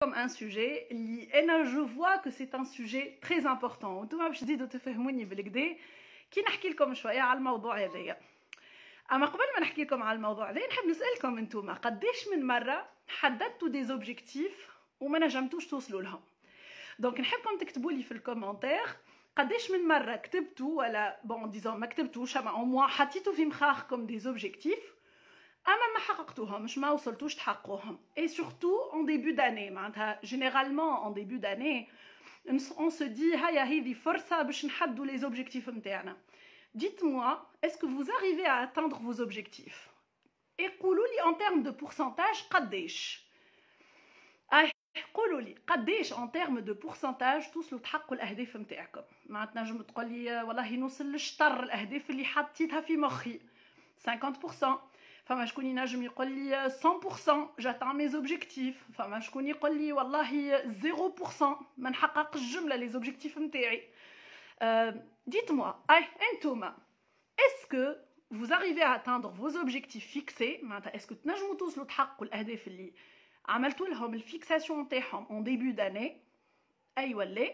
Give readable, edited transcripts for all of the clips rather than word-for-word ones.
comme un sujet اللي je vois que c'est un sujet très important وانتم باش تزيدوا تفهموني بالكدا كي نحكي لكم شويه على الموضوع هذايا. اما قبل ما نحكي لكم على الموضوع هذا نحب نسالكم انتم قداش من مره حددتوا دي زوبجيكتيف وما نجمتوش توصلوا لهم. دونك نحبكم تكتبوا لي في الكومنتير قداش من مره كتبتوا ولا بون ديزون ما كتبتوش اما او موا حطيتوا في مخاخكم دي زوبجيكتيف اما ما حققتوهمش ما وصلتوش تحققوهم. اي سورتو اون ديبي داني معناتها جينيرالمون اون ديبي داني on se dit هيا هذه فرصه باش نحدوا لي زوبجيكتيف نتاعنا. Dites-moi, est-ce que vous arrivez à atteindre vos objectifs? Et قولوا لي en termes de pourcentage قداش. قولوا لي قداش en termes de pourcentage توصلوا تحققوا الاهداف نتاعكم. ما تنجم تقول لي والله نوصل للشطر الاهداف اللي حطيتها في مخي 50%. فما شكون ينجم يقول لي 100% j'atteins mes objectifs. فما شكون يقول لي والله 0% ما نحققش الجمله لي زوبجيكتيف نتاعي. Dites-moi, انتوما est-ce que vous arrivez à atteindre vos objectifs fixés? معناتها est-ce que تنجموا توصلوا تحققوا الاهداف اللي عملتوا لهم الفيكساسيون نتاعهم en début d'année؟ اي ولا؟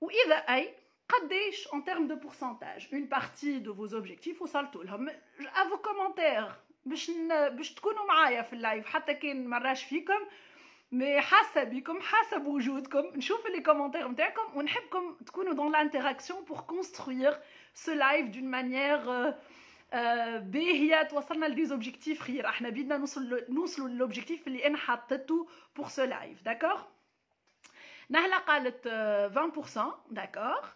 واذا اي قداش en termes de pourcentage une partie de vos objectifs وصلتوا لهم؟ à vos commentaires باش تكونوا معايا في اللايف حتى كان مراش فيكم مي حاسه بكم حسب وجودكم نشوف لي كومونتير نتاعكم ونحبكم تكونوا dans l'interaction pour construire ce live d'une manière باهيه توصلنا لدي زوبجيكتيف خير. احنا بدنا نوصلوا للوبجيكتيف اللي انا حطيته pour ce live. d'accord. نهله قالت 20%. d'accord.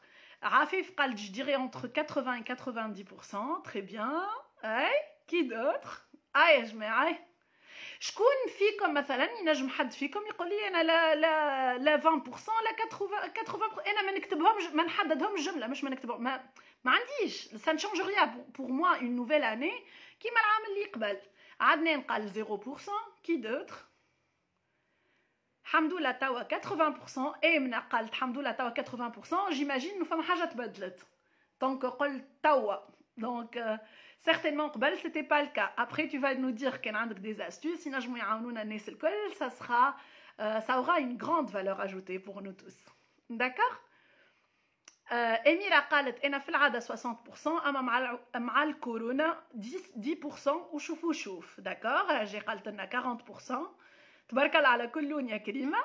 عفيف قال je dirais entre 80 et 90%. très bien. اي كي دوتر يا جماعه شكون فيكم مثلا ينجم حد فيكم يقول لي انا لا 20% لا 80% انا ما نكتبهمش ما نحددهمش جمله مش ما نكتبهم ما عنديش ça ne change rien pour moi une nouvelle année كيما العام اللي قبل. عدنان قال 0%. كي دوتر الحمد لله توا 80%. امنه قالت الحمد لله توا 80%. جيماجين انه فما حاجه تبدلت دونك قلت توا دونك certainement قبل c'était pas le cas. Après tu vas nous dire كان عندك des astuces ينجموا يعاونونا الناس الكل. ça aura une grande valeur ajoutée pour nous tous. d'accord. اميره قالت انا في العاده 60% اما مع الكورونا 10% وشوفوا شوف. d'accord. راجي قالت لنا 40%. تبارك الله على كل لون يا كريمه.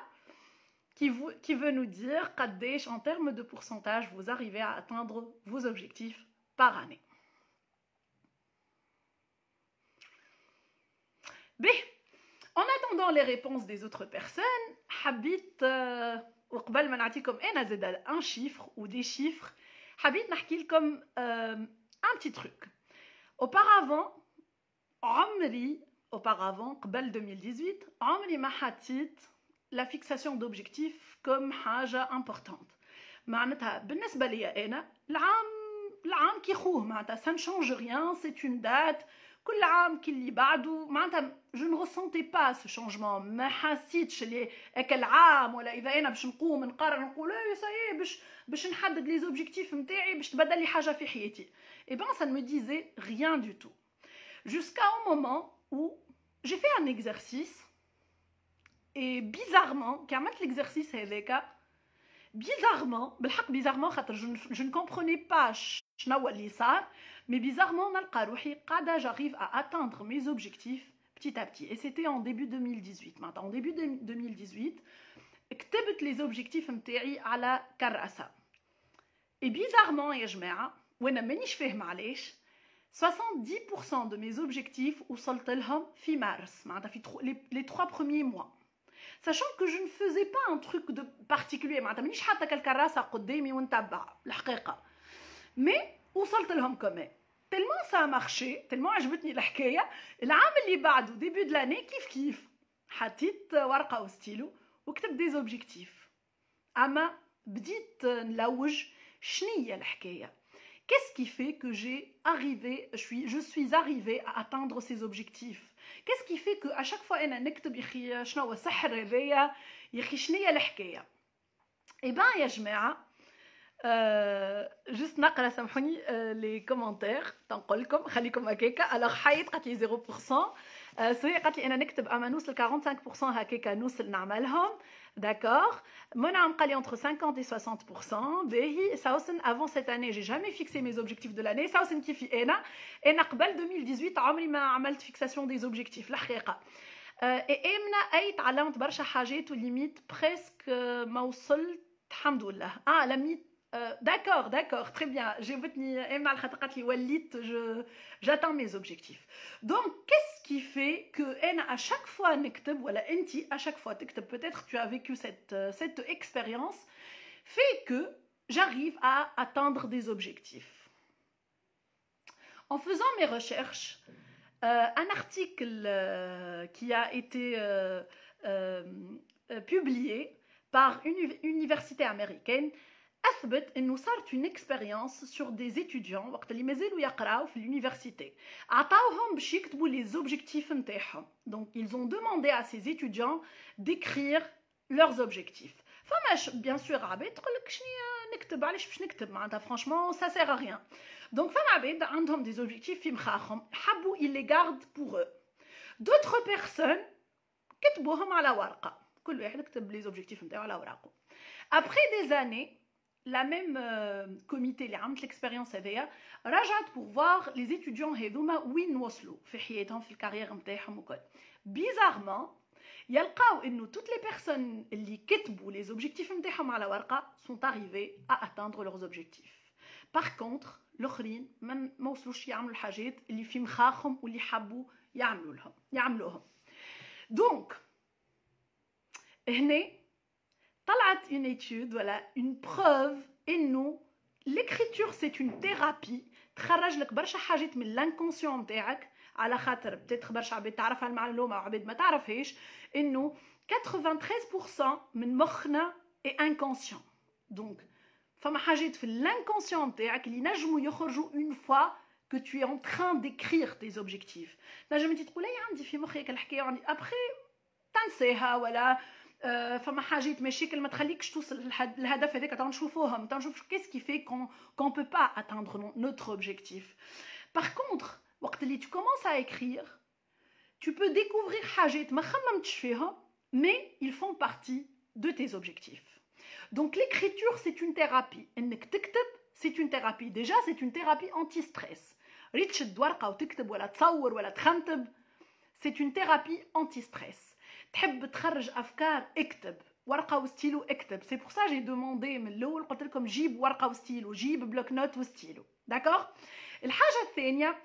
qui veut nous dire قداش en termes de pourcentage vous arrivez à atteindre vos objectifs par année. Bien, en attendant les réponses des autres personnes, حبيت وقبل ما نعطيكم انا زاد un chiffre ou des chiffres حبيت نحكي لكم un petit truc. auparavant قبل 2018 عمري ما حطيت la fixation d'objectifs comme حاجه importante. معناتها بالنسبه لي انا العام كي خوه معناتها ça ne change rien, c'est une date. كل عام كي اللي بعده معناتها je ne ressentais pas ce changement. ما حسيتش اللي هكا العام ولا اذا انا باش نقوم نقرر نقول اي ساي باش نحدد لي زوبجيكتيف نتاعي باش تبدل لي حاجه في حياتي. et ben ça ne me disait rien du tout jusqu'à un moment où j'ai fait un exercice et bizarrement كي عملت l'exercice هذاك bizarrement بالحق bizarrement خاطر je ne comprenais pas شنو اللي صار mais bizarrement نلقى روحي قاعده j'arrive à atteindre mes objectifs petit à petit. et c'était en début 2018. maintenant en début 2018 كتبت les objectifs نتاعي على كراسه. et bizarrement يا جماعه وانا مانيش فاهمه علاش 70% de mes objectifs وصلت لهم في مارس معناتها في les 3 premiers mois. sachant que je ne faisais pas un truc de particulier معناتها مانيش حاطه كالكراسه قدامي ونتبع الحقيقه mais وصلت لهم كمان. tellement ça a marché tellement عجبتني الحكايه. العام اللي بعده début de l'année كيف حطيت ورقه وستيلو وكتبت دي زوبجيكتيف. اما بديت نلوج شنية الحكايه. qu'est-ce qui fait que je suis arrivée à atteindre ces objectifs? qu'est-ce qui fait que à chaque fois انا نكتب يا اخي شنو هو السحر هذايا يا اخي شنية الحكايه؟ et ben يا جماعه جست نقرا سامحوني لي كومونتير تنقول لكم خليكم هكاكا. الوغ حيت قالت لي 0%. سهية قالت لي انا نكتب اما نوصل 45% هكاكا نوصل نعملهم. داكور. منعم قال لي entre 50 et 60%. باهي ساوسن avant cette année j'ai jamais fixé mes objectifs de l'année. ساوسن كيفي انا قبل 2018 عمري ما عملت فيكساسيون دي زوبجيكتيف الحقيقه. امنا اي تعلمت برشا حاجات وليميت بريسك ما وصلت الحمد لله. لميت. D'accord, très bien. جاوبتني امنا على خاطر قالت لي وليت j'atteins mes objectifs. Donc qu'est-ce qui fait que انا à chaque fois نكتب ولا انتي à chaque fois تكتب, peut-être tu as vécu cette expérience, fait que j'arrive à atteindre des objectifs. En faisant mes recherches, un article qui a été publié par une université américaine أثبت إنه صارت une expérience sur des étudiants وقت اللي مازالوا يقراو في l'université. عطاوهم باش يكتبوا les objectifs نتاعهم. Donc ils ont demandé à ces étudiants d'écrire leurs objectifs. فماش bien sûr عباد تقول لك شنو نكتب, علاش باش نكتب معناتها franchement ça sert à rien. Donc فما عباد عندهم des objectifs في مخاخهم حبوا ils les gardent pour eux. D'autres personnes كتبوهم على ورقة, كل واحد كتب les objectifs نتاعو على ورقه. Après des années, la même comité اللي عملت l'expérience هذيا رجعت pour voir les étudiants هذوما وين وصلوا في حياتهم في الكارير نتاعهم وكل. Bizarrement يلقاو انه toutes les personnes اللي كتبوا les objectifs نتاعهم على ورقه sont arrivés à atteindre leurs objectifs. Par contre الاخرين ما وصلوش يعملوا الحاجات اللي في مخاخهم واللي حبوا يعملوهم. Donc هنا طلعت une étude, voilà, une preuve انه l'écriture c'est une thérapie تخرج لك برشا حاجات من l'inconscient نتاعك, على خاطر بتاتر برشا عباد تعرفها المعلومه وعباد ما تعرفهاش انه 93% من مخنا est inconscient. Donc فما حاجات في l'inconscient نتاعك اللي نجموا يخرجوا une fois que tu es en train d'écrire tes objectifs. نجم انت تقول لي عندي في مخي الحكايه عندي après تنساها ولا فما حاجات مشاكل ما تخليكش توصل للهدف هذاك. تعالوا نشوفوهم, تعالوا نشوف qu'est-ce qui fait qu'on peut pas atteindre notre objectif. Par contre وقت اللي tu commences à écrire tu peux découvrir حاجات ما خممتش فيها mais ils font partie de tes objectifs. Donc l'écriture c'est une thérapie. انك تكتب c'est une thérapie. Déjà c'est une thérapie anti-stress. ريت تشد ورقه وتكتب ولا تصور ولا تخنتب, c'est une thérapie anti-stress. تحب تخرج افكار اكتب, ورقه وستيلو اكتب. سي بور سا جي دوموندي من الاول قلت لكم جيب ورقه وستيلو, جيب بلوك نوت وستيلو. داكوغ. الحاجه الثانيه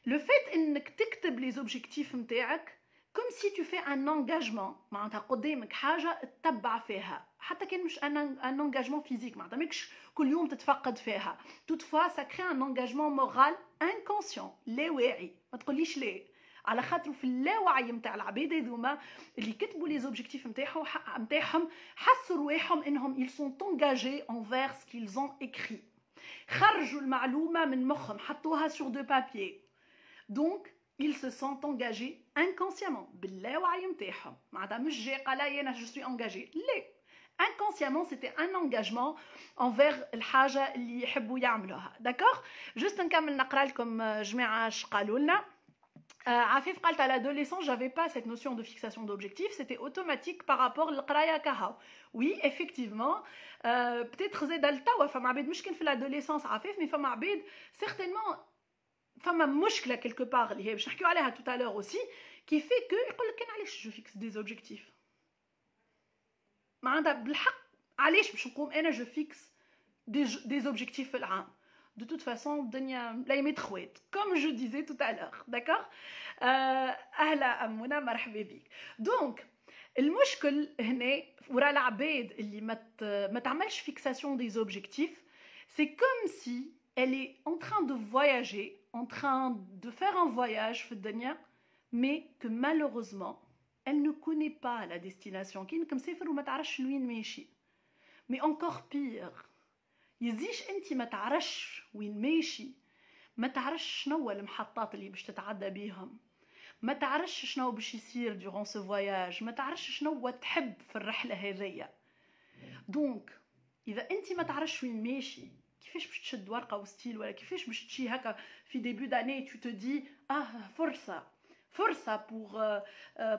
لو فيت انك تكتب لي زوبجيكتيف نتاعك كوم سي تو في ان انغاجمون, معناتها قدامك حاجه تتبع فيها, حتى كان مش ان انغاجمون فيزيك, معناتها ماكش كل يوم تتفقد فيها. توت فوا سا كري ان انغاجمون مورال انكونسيون لا واعي. ما تقوليش ليه, على خاطر في اللاوعي نتاع العباد هذوما اللي كتبوا لي زوبجيكتيف نتاعهم حسوا رواحهم انهم ils sont engagés envers ce qu'ils ont écrit. خرجوا المعلومه من مخهم حطوها sur de papier. Donc ils se sont engagés inconsciemment باللاوعي نتاعهم. معناتها مش جاي قال لي انا je suis engagé, لا, inconsciemment c'était un engagement envers الحاجه اللي يحبوا يعملوها. داكوغ. جوست نكمل نقرا لكم جماعه اش قالوا لنا. Afif قالت à l'adolescence, j'avais pas cette notion de fixation d'objectif, c'était automatique par rapport à l'qraya kahaw. Oui, effectivement, peut-être زاد التوا فما عباد مش كان في l'adolescence عفيف, mais فما عباد certainement فما مشكله quelque part اللي هي باش نحكيو عليها tout à l'heure aussi, qui fait que يقول لك انا علاش je fixe des objectifs. معناتها بالحق علاش باش نقوم انا je fixe des objectifs في العام. De toute façon, الدنيا لا يميت خوات, comme je disais tout à l'heure, d'accord. أهلا أمونا, مرحبا بك. Donc المشكل هنا ورا العباد اللي ما تعملش fixation des objectifs, c'est comme si elle est en train de voyager, en train de faire un voyage في الدنيا, mais que malheureusement elle ne connaît pas la destination. كي انك مسافر وما تعرفش لوين ماشي. Mais encore pire, يزيش انت ما تعرفش وين ماشي, ما تعرفش شنو المحطات اللي باش تتعدى بيهم, ما تعرفش شنو باش يصير durant ce voyage, ما تعرفش شنو تحب في الرحله هذيا. دونك اذا انت ما تعرفش وين ماشي, كيفاش باش تشد ورقه وستيل, ولا كيفاش باش تجي هكا في ديبي داني tu te dis فرصه فرصة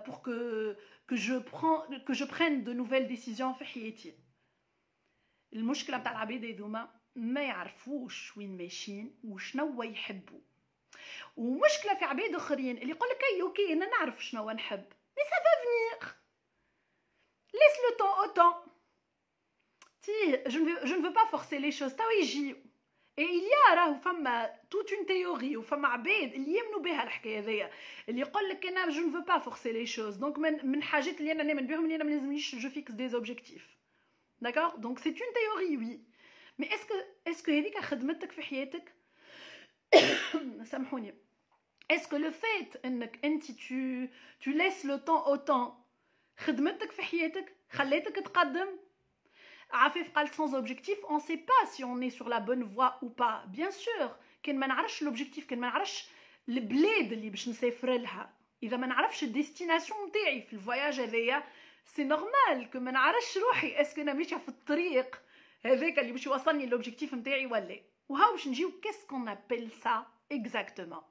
pour que je prenne de nouvelles décisions في حياتي. المشكلة متاع العباد هذوما ما يعرفوش وين ماشيين وشنو يحبوا. ومشكلة في عباد اخرين اللي يقول لك اي اوكي انا نعرف شنو نحب، mais ça va venir. Laisse le temps au temps. Je ne veux pas forcer les choses. توا يجيو. Et il y a راهو فما toute une théorie وفما عباد اللي يمنوا بها الحكايه هذيا اللي يقول لك انا je ne veux pas forcer les choses. Donc من حاجات اللي انا نؤمن بهم اللي انا ما لازمنيش je fixe des objectifs. D'accord? Donc c'est une théorie oui. Mais est-ce que هذيك خدمتك في حياتك؟ سامحوني. Est-ce que le fait انك انت tu laisses le temps au temps خدمتك في حياتك خليتك تقدم؟ عفيف قال sans objectif on sait pas si on est sur la bonne voie ou pas. Bien sûr كان ما نعرفش l'objectif كان ما نعرفش البلاد اللي باش نسافر لها اذا ما نعرفش الديستيناسيون نتاعي في الفواياج هذايا سي نورمال كو ما نعرفش روحي اسكو انا ماشيه في الطريق هذاك اللي باش يوصلني لوبجيكتيف نتاعي ولا. وهاو باش نجيو كيس كون ابل سا اكزاكتومون.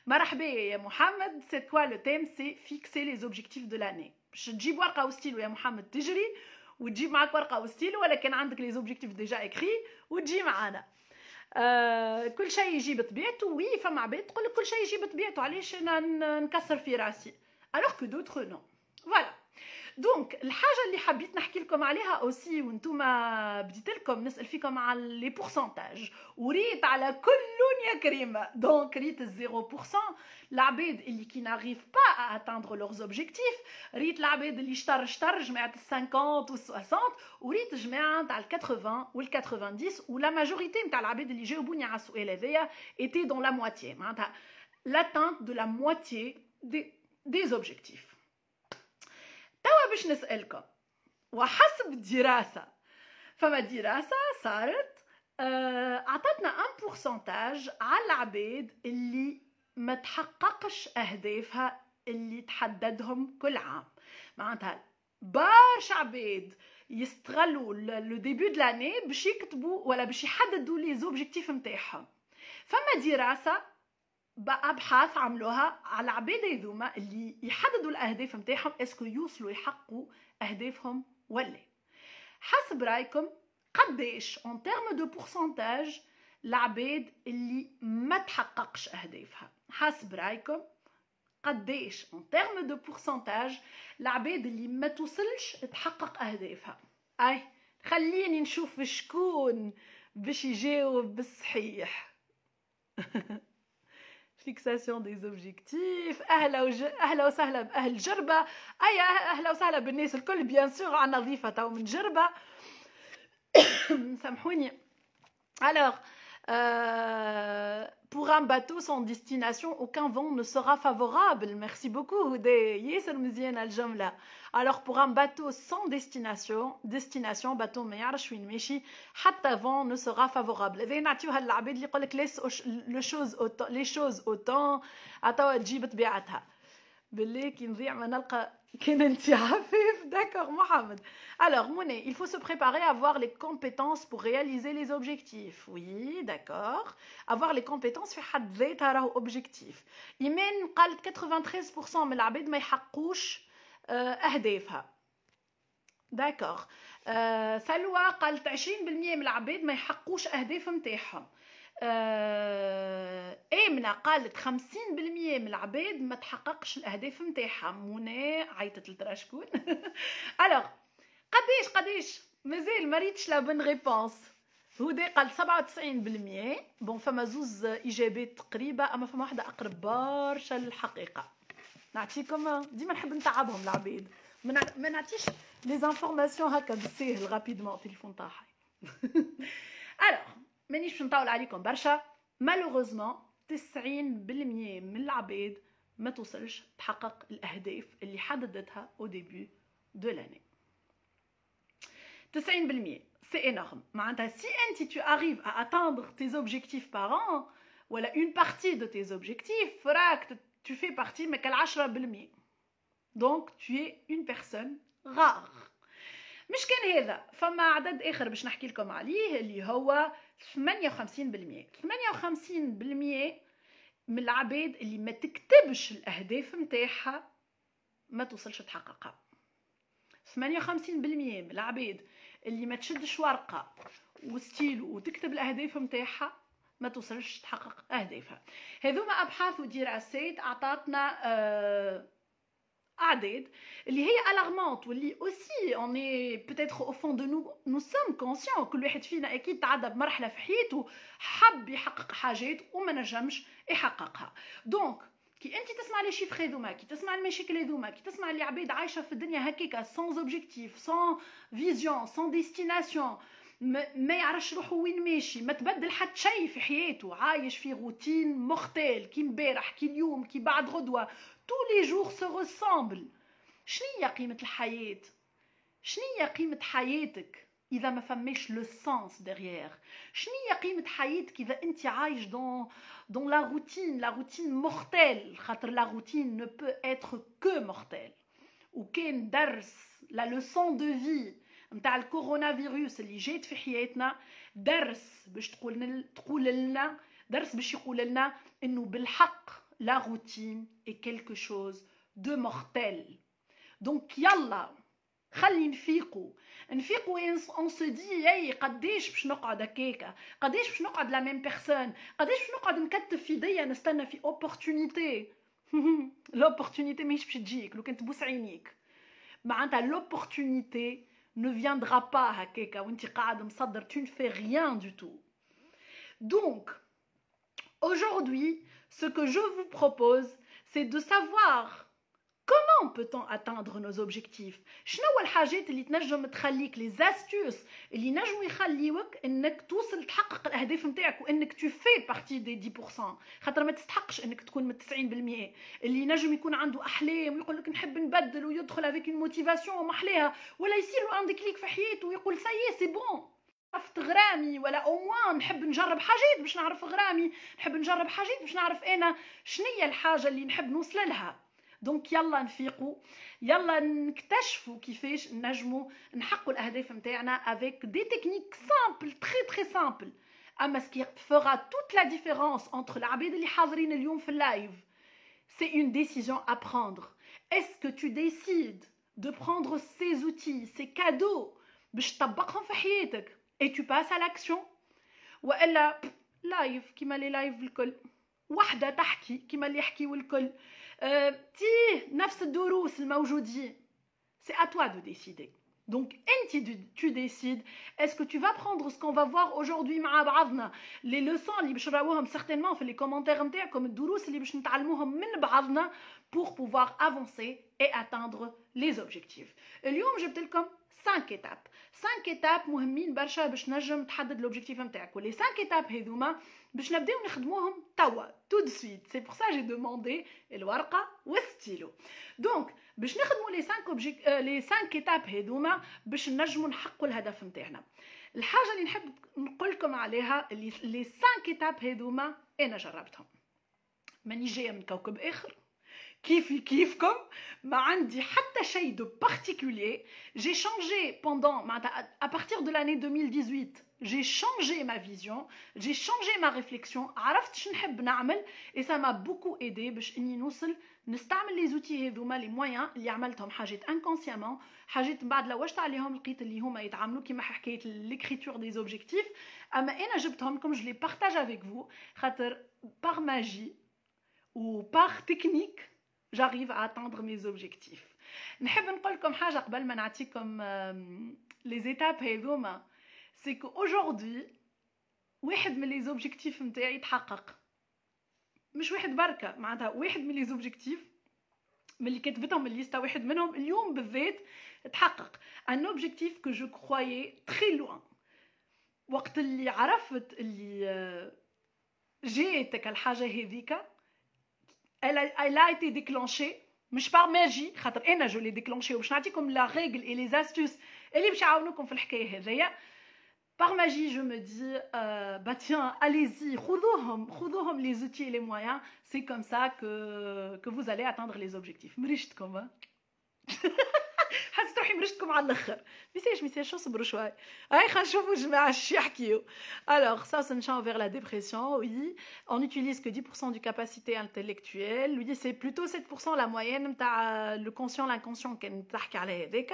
مرحبا يا محمد. سي كوا لو تيم؟ سي فيكسي لي زوبجيكتيف دو لاني. باش تجيب ورقه وستيلو يا محمد تجري وتجيب معك ورقه وستيلو ولا كان عندك لي زوبجيكتيف ديجا اكري وتجي معانا. كل شيء يجي بطبيعته. وي فما عباد تقول لك كل شيء يجي بطبيعته علاش انا نكسر في راسي alors que d'autres non. Voilà. دونك الحاجه اللي حبيت نحكي لكم عليها اوسي وانتم بديت لكم نسال فيكم على لي بورسنتاج وريت على كل يا كريمه. دونك ريت 0% العباد اللي كي ناريف با ا اتاندر لورز اوبجيكتيف، ريت العباد اللي شطر جماعه 50 و 60، وريت جماعه تاع 80 وال 90 ولا ماجوريتي نتاع العباد اللي جاوبوني على السؤال هذايا ايتي دون لا موitié معناتها l'atteinte de la moitié des objectifs. توا باش نسألكم وحسب الدراسة فما دراسة صارت عطتنا ان بورسنتاج على العباد اللي ما تحققش أهدافها اللي تحددهم كل عام. معناتها برشا عباد يستغلوا لو ديبي دو لاني باش يكتبوا ولا باش يحددوا لي زوبجيكتيف نتاعهم. فما دراسة بأبحاث عملوها على العباد هذوما اللي يحددوا الاهداف نتاعهم اسكو يوصلوا يحققوا اهدافهم ولا. حسب رايكم قداش اون تيرم دو بورسنتاج العباد اللي ما تحققش اهدافها؟ حسب رايكم قداش اون تيرم دو بورسنتاج العباد اللي ما توصلش تحقق اهدافها؟ اي خليني نشوف شكون باش يجاوب بالصحيح. فيكساسيون دي زوبجيكتيف. اهلا وسهلا باهل جربه. اي اهلا وسهلا بالناس الكل. بيان سور عندنا ضيفه تو من جربه. سامحوني. alors pour un bateau sans destination aucun vent ne sera favorable. Merci beaucoup هدى ياسر مزيانه الجمله. alors pour un bateau sans destination bateau ما يعرفش وين ماشي حتى vent ne sera favorable. هذا نعطيوها للعباد اللي يقول لك les choses autant عطاوها تجي بطبيعتها. بالله كي نضيع ما نلقى كان انت عفيف. D'accord Mohamed. Alors Monet, il faut se préparer à avoir les compétences pour réaliser les objectifs. Oui, d'accord. Avoir les compétences في حد ذاتها راهو objectif. إيمان قالت 93% من العباد ما يحققوش أهدافها. D'accord. سلوى قالت 20% من العباد ما يحققوش أهداف نتاعهم. امنه قالت 50% من العباد ما تحققش الاهداف نتاعها. منى عيطت لترا شكون. الوغ قداش مازال ما ريتش لا بون ريبونس. هدى قال 97%. بون فما زوز اجابات تقريبه اما فما واحده اقرب برشا للحقيقه. نعطيكم ديما نحب نتعبهم العباد ما نعطيش لي زانفورماسيون هكا بالساهل رابيدمون تليفون طاحي. الوغ مانيش باش نطول عليكم برشا. مالوغوزمون 90% من العباد ما توصلش تحقق الاهداف اللي حددتها او ديبي دو لاني. 90% سي انورم. معناتها سي انت tu arrives à atteindre tes objectifs par an ولا une partie de tes objectifs راك tu fais partie من 10%. donc tu es une personne rare. مش كان هذا فما عدد اخر باش نحكي لكم عليه اللي هو 58%. 58% من العباد اللي ما تكتبش الاهداف نتاعها ما توصلش تحققها. 58% من العباد اللي ما تشدش ورقه وستيلو وتكتب الاهداف نتاعها ما توصلش تحقق اهدافها. هذوما ابحاث ودراسات اعطتنا اعداد اللي هي الارمونت، واللي اوسي اون اي بوتيتر او فون دو نو سوم كونسيون. كل واحد فينا اكيد تعدى بمرحله في حياته حب يحقق حاجات وما نجمش يحققها. دونك كي انت تسمع لي شيفر هذوما، كي تسمع المشاكل هذوما، كي تسمع اللي عباد عايشه في الدنيا هكاكا سون اوبجيكتيف سون فيزيون سون ديستيناسيون، ما يعرفش روحه وين ماشي، ما تبدل حتى شيء في حياته، عايش في روتين مختل كي امبارح كي اليوم كي بعد غدوه، tous les jours se ressemblent. شنية قيمة الحياة؟ شنية قيمة حياتك إذا ما فماش لو سانس derrière؟ شنية قيمة حياتك إذا أنت عايش dans la routine mortelle، خاطر la routine ne peut être que mortelle. وكان درس la leçon de vie نتاع الكورونا فيروس اللي جات في حياتنا، درس باش تقول لنا، درس باش يقول لنا إنه بالحق la routine est quelque chose de mortel. Donc يلا خلي نفيقوا on se dit ياي قداش باش نقعد هكاكا، قداش باش نقعد لا ميم بيرسون، قداش باش نقعد نكتف في يديا نستنى في اوبورتونيتي. لوبورتونيتي ماهيش باش تجيك لو كان تبوس عينيك، معناتها لوبورتونيتي ne viendra pas هكاكا وانت قاعد مصدر، tu ne fais rien du tout. Donc aujourd'hui ce que je vous propose, c'est de savoir comment peut-on atteindre nos objectifs. شنو هو الحاجات اللي تنجم تخليك les astuces اللي نجموا يخليوك انك توصل تحقق الاهداف نتاعك، وانك tu fais partie des 10%، خاطر ما تستحقش انك تكون من 90%. اللي نجم يكون عنده احلام ويقول لك نحب نبدل ويدخل avec une motivation ومحلاها، ولا يصير له عندك كليك في حياته ويقول سايي سي بون عرفت غرامي، ولا او موان نحب نجرب حاجات باش نعرف غرامي، نحب نجرب حاجات باش نعرف انا شنية الحاجه اللي نحب نوصل لها. دونك يلا نفيقوا، يلا نكتشفوا كيفاش نجموا نحققوا الاهداف نتاعنا avec des techniques simples très simples. اما ce qui fera toute la différence entre العباد اللي حاضرين اليوم في اللايف، c'est une décision à prendre. Est-ce que tu décides de prendre ces outils, ces cadeaux باش تطبقهم في حياتك et tu passes à l'action، والا لايف كيما لي لايف الكل، وحده تحكي كيما اللي يحكيوا الكل، تيه نفس الدروس الموجودين. C'est à toi de décider. Donc tu décides. Est-ce que tu vas prendre ce qu'on va voir aujourd'hui مع بعضنا، les leçons اللي باش نراوهم certainement في les commentaires نتاعكم، الدروس اللي باش نتعلموهم من بعضنا pour pouvoir avancer et atteindre les objectifs. اليوم جبت لكم 5 étapes. 5 étapes مهمين برشا باش نجم تحدد l'objectif نتاعك، ولي 5 étapes هذوما باش نبداو نخدموهم توا tout de suite. C'est pour ça j'ai demandé الورقه والستيلو. دونك باش نخدموا لي 5 étapes هذوما باش نجموا نحققوا الهدف نتاعنا. الحاجه اللي نحب نقول لكم عليها اللي لي 5 étapes هذوما انا جربتهم، ماني جايه من كوكب اخر، كيفي كيفكم، ما عندي حتى شيء de particulier. J'ai changé pendant à partir de l'année 2018 j'ai changé ma vision, j'ai changé ma réflexion، عرفت شنو نحب نعمل et ça m'a beaucoup aidé باش اني نوصل نستعمل لي زوتي هذوما لي مويان اللي عملتهم، حاجات انكونسيامون، حاجات بعد لوجت عليهم لقيت اللي هما يتعاملوا كيما حكيت l'écriture des objectifs. اما انا جبتهم لكم je les partage avec vous خاطر par magie ou par technique j'arrive à atteindre mes objectifs. نحب نقول لكم حاجه قبل ما نعطيكم les étapes هذوما، c'est qu'aujourd'hui واحد من لي زوبجيكتيف نتاعي تحقق، مش واحد بركه، معناتها واحد من لي زوبجيكتيف من اللي كتبتهم الليسته، واحد منهم اليوم بالذات تحقق. ان اوبجيكتيف que je croyais très loin. وقت اللي عرفت اللي جاتك الحاجه هذيك elle a été déclenchée مش par magie، خاطر انا جو لي ديكلونشي، وباش نعطيكم لا ريغل اي لي زاستوس اللي باش يعاونوكم في الحكايه هذيا. Par magie, je me dis, bah tiens, allez-y, خذوهم les outils et les moyens, c'est comme ça que vous allez atteindre les objectifs. مريشتكم حسيت روحي روحي مرشتكم على الاخر. ميساج صبروا شويه. هاي خلينا نشوفوا الجماعه اش يحكيو. Alors ça c'est une chant vers la dépression, oui. On n'utilise que 10% du capacité intellectuelle. Oui, c'est plutôt 7% la moyenne نتاع le conscient l'inconscient كان تحكي على هذاك.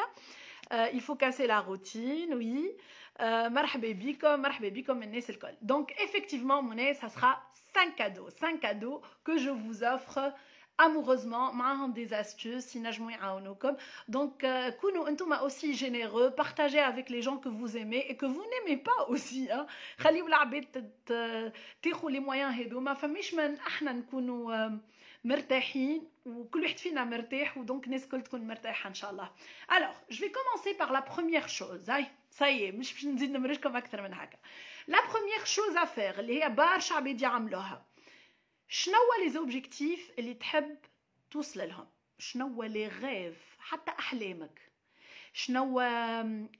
Il faut casser la routine, oui. مرحبا بكم الناس الكل. Donc effectivement Mounès, ça sera 5 cadeaux que je vous offre amoureusement, معاهم des astuces ينجموا يعاونوكم. Donc كونوا انتم aussi généreux, partagez avec les gens que vous aimez et que vous n'aimez pas aussi. خليوا العباد تاخذوا les moyens هذوما. فماش من احنا نكونوا مرتاحين وكل واحد فينا مرتاح ودونك الناس الكل تكون مرتاحه ان شاء الله. Alors, je vais commencer par la première chose. هاي ça y est, مش باش نزيد نمرجكم اكثر من هكا. La première chose à faire اللي هي برشا عباد يعملوها. شنو لي زوبجيكتيف اللي تحب توصل لهم؟ شنو لي غيف حتى احلامك؟ شنو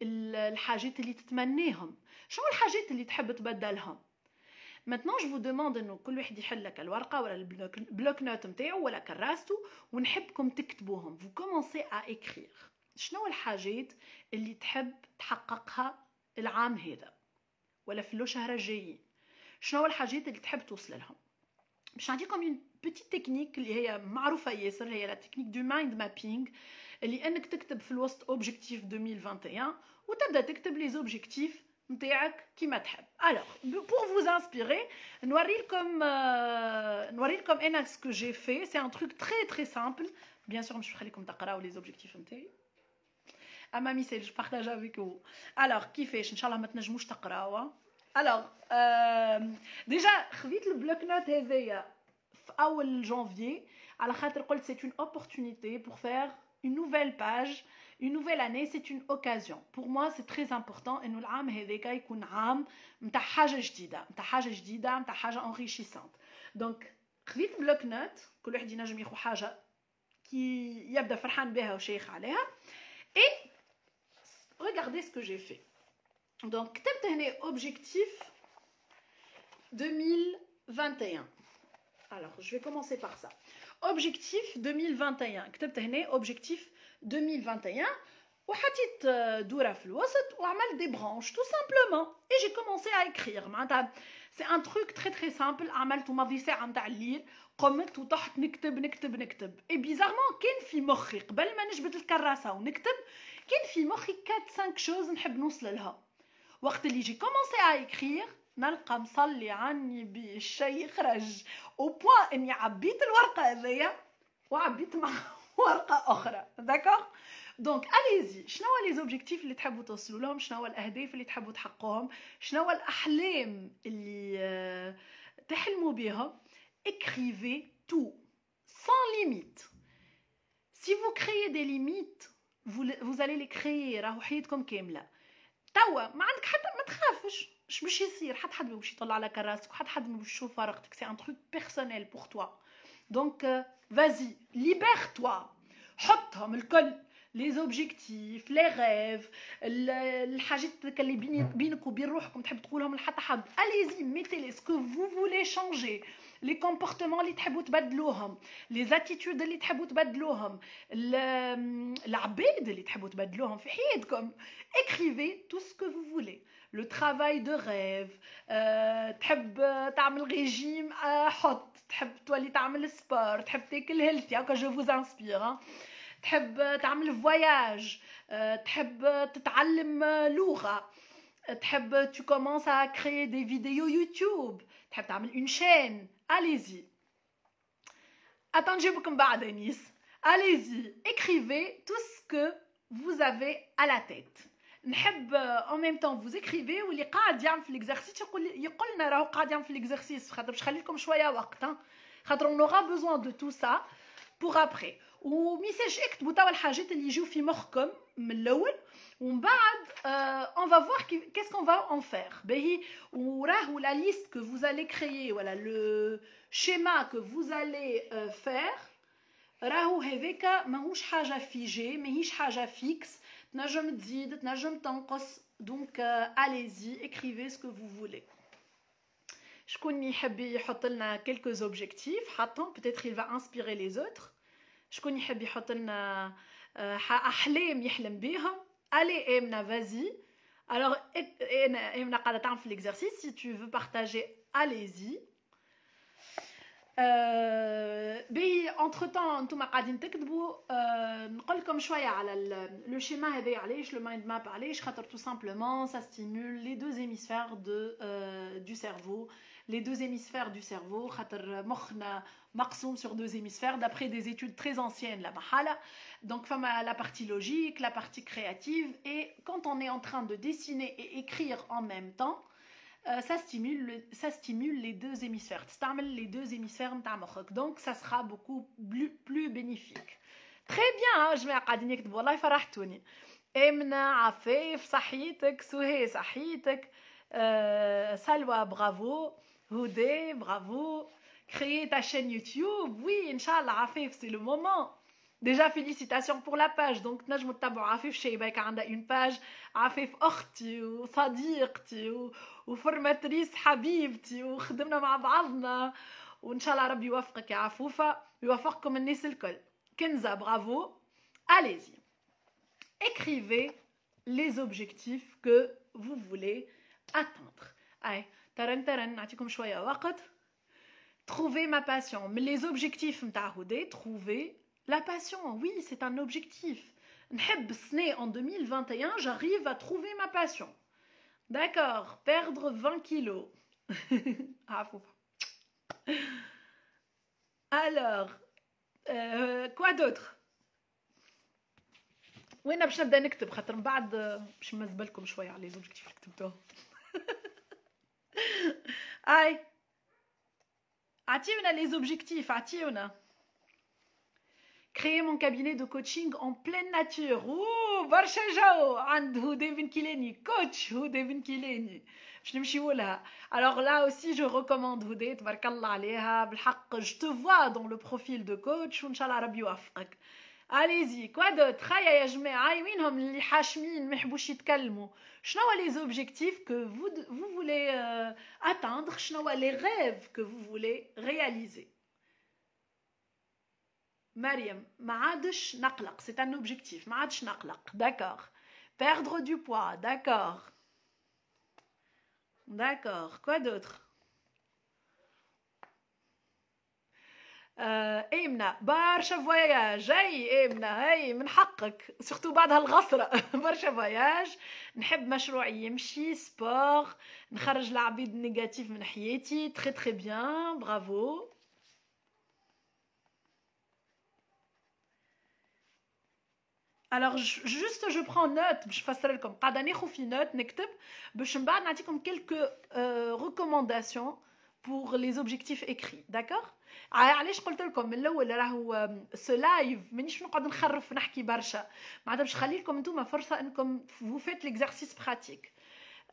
الحاجات اللي تتمنيهم؟ شنو الحاجات اللي تحب تبدلهم؟ Maintenant je vous demande انه كل واحد يحل لك الورقه ولا البلوك نوت نتاعو ولا كراسته ونحبكم تكتبوهم. Vous commencez à écrire. شنو الحاجات اللي تحب تحققها العام هذا ولا في الشهر الجايين؟ شنو الحاجات اللي تحب توصل لهم؟ باش نعطيكم اون بيتيت تكنيك اللي هي معروفه ياسر، هي لا تكنيك دو مايند مابينغ، اللي انك تكتب في الوسط اوبجيكتيف 2021 وتبدا تكتب لي زوبجيكتيف نتاعك كيما تحب. الوغ بور فوز انسبيري نوريلكم انا سكو جي في. سي ان تروك تري سامبل. بيان سور مش نخليكم تقراو لي زوبجيكتيف نتاعي، اما ميساج جو بارطاج افيك فو. الوغ كيفاش ان شاء الله ما تنجموش تقراوها. الوغ ديجا خذيت البلوك نوت هذايا في اول جانفيي على خاطر قلت سي اون اوبورتونيتي بور فير une nouvelle page, une nouvelle année, c'est une occasion. Pour moi, c'est très important انه العام هذاك يكون عام نتاع حاجه جديده، نتاع حاجه enrichissante. دونك خذيت بلوك نوت، كل واحد ينجم ياخذ حاجه كي يبدا فرحان بها وشيخ عليها. et regardez ce que j'ai fait. Donc كتبت هنا objectif 2021. Alors, je vais commencer par ça. Objectif 2021. كتبت هنا objectif 2021 وحطيت دورة في الوسط وعملت des branches tout simplement. Et j'ai commencé à écrire. معناتها c'est un truc très simple. عملته ماضي ساعة متاع الليل، قمت وطحت نكتب. et bizarrement كان في مخي قبل ما نجبد الكراسة ونكتب كان في مخي 4-5 choses نحب نوصل لها. وقت اللي جي commencé à écrire نلقى مصلي عني بالشي يخرج او بوان اني عبيت الورقه هذيا وعبيت مع ورقه اخرى. داكوغ؟ دونك اليزي، شنو هو لي زوبجيكتيف اللي تحبوا توصلوا لهم؟ شنو هو الاهداف اللي تحبوا تحققوهم؟ شنو هو الاحلام اللي تحلموا بها؟ écrivez tout sans limite. Si vous créez des limites, vous allez les créer. راهو حياتكم كامله توا ما عندك حتى ما تخافش اش باش يصير، حد باش يطلع على كراسك وحد باش يشوف ورقتك. سي ان تروك بيرسونيل بور توا. دونك فازي ليبير توا، حطهم الكل، لي زوبجيكتيف، لي غيف، الحاجات اللي بينك وبين روحكم تحب تقولهم لحتى حد. اليزي ميتي لي سكو فو فولي شانجي، لي كومبورتمون اللي تحبوا تبدلوهم، لي زاتيتود اللي تحبوا تبدلوهم، العباد اللي تحبوا تبدلوهم في حياتكم. écrivez tout ce que vous voulez. le travail de rêve، تحب تعمل ريجيم، حط، تحب تولي تعمل سبور، تحب تاكل هيلثي، هكا جو فوز انسبير. تحب تعمل فواياج، تحب تتعلم لغة، تحب tu commences à créer des vidéos YouTube، تحب تعمل une chaîne. allez-y. نجيبكم بعد انيس. allez-y, écrivez tout ce que vous avez à la tête. نحب en même temps vous écrivez واللي قاعد يعمل في l'exercice يقول لنا راهو قاعد يعمل في l'exercice، خاطر باش نخلي لكم شويه وقت، خاطر on aura besoin de tout ça pour après. وميساج اكتبوا توا الحاجات اللي يجيو في مخكم من الاول ومن بعد on va voir qu'est-ce qu'on va en faire. باهي وراهو la liste que vous allez créer، voilà le schéma que vous allez faire، راهو هذاك ماهوش حاجه فيجي، ماهيش حاجه فيكس، تنجم تزيد تنجم تنقص. دونك allez-y, écrivez ce que vous voulez. شكون يحب يحط لنا quelques objectifs حطهم، peut-être il va inspirer les autres. شكون يحب يحط لنا احلام يحلم بيهم. allez امنا vas-y. alors امنا قاعده تعمل في l'exercice. si tu veux partager allez-y. باهي entre temps انتم قاعدين تكتبوا. نقول لكم شويه على لو شيما هذا علاش لو مايند ماب علاش خاطر tout simplement ça stimule les deux hémisphères du cerveau. les deux hémisphères du cerveau خاطر مخنا مقسوم sur deux hémisphères d'après des études très anciennes la mahala. donc fama la partie logique, la partie créative, et quand on est en train de dessiner et écrire en même temps, ça stimule les deux hémisphères. Les deux hémisphères donc ça sera beaucoup plus bénéfique. Très bien. je vais قاعدين يكتبوا والله فرحتوني. امنه عفيف صحيتك. سهى صحيتك. سلوى برافو. هدى برافو. créer ta chaîne YouTube. oui inchallah عفيف c'est le moment. déjà félicitations pour la page. donc نجموا تتابعوا عفيف شيباك عندها une page. عفيف اختي وصديقتي وفورماتريس حبيبتي وخدمنا مع بعضنا. وان شاء الله ربي يوفقك يا عفوفه ويوفقكم الناس الكل. كنزه برافو. allez-y. écrivez les objectifs que vous voulez atteindre. اي ترن نعطيكم شويه وقت. trouver ma passion. mais les objectifs نتاع هدى trouver la passion. oui c'est un objectif. نحب السنه en 2021 j'arrive à trouver ma passion. d'accord. perdre 20 kilos. alors quoi d'autre. وين باش نبدا نكتب خاطر من بعد باش نمزبلكم شويه على لي زوبجيكتيف اللي كتبتوهم. اي عطيونا لي زوبجيكتيف عطيونا. créer mon cabinet de coaching en pleine nature. اوه برشا جو عند هدى بن كيلاني. كوتش هدى بن كيلاني باش نمشيو لها. alors là aussi je recommande هدى تبارك الله عليها بالحق. je te vois dans le profil de coach وان شاء الله ربي يوفقك. allez-y. quoi d'autre. هيا يا جماعه وينهم اللي حاشمين ما يحبوش يتكلموا. شنو هو les objectifs que vous voulez atteindre. شنو هو les rêves que vous voulez réaliser. Mariam, ما عادش نقلق. c'est un objectif. ما عادش نقلق. d'accord. perdre du poids. d'accord. d'accord. quoi d'autre. ايمنا برشا فواياج. اي ايمنا هاي من حقك سورتو بعد هالغصره. برشا فواياج. نحب مشروع يمشي سبور. نخرج العبيد النيجاتيف من حياتي. très très bien. bravo. alors juste je prends note باش نفسر لكم. قاعده ناخذ في نوت نكتب باش من بعد نعطيكم quelques recommandations pour les objectifs écrits. d'accord. علاش قلت لكم من الاول راهو سو لايف مانيش نقعد نخرف نحكي برشا. معناتها باش نخلي لكم انتم فرصه انكم vous faites l'exercice pratique.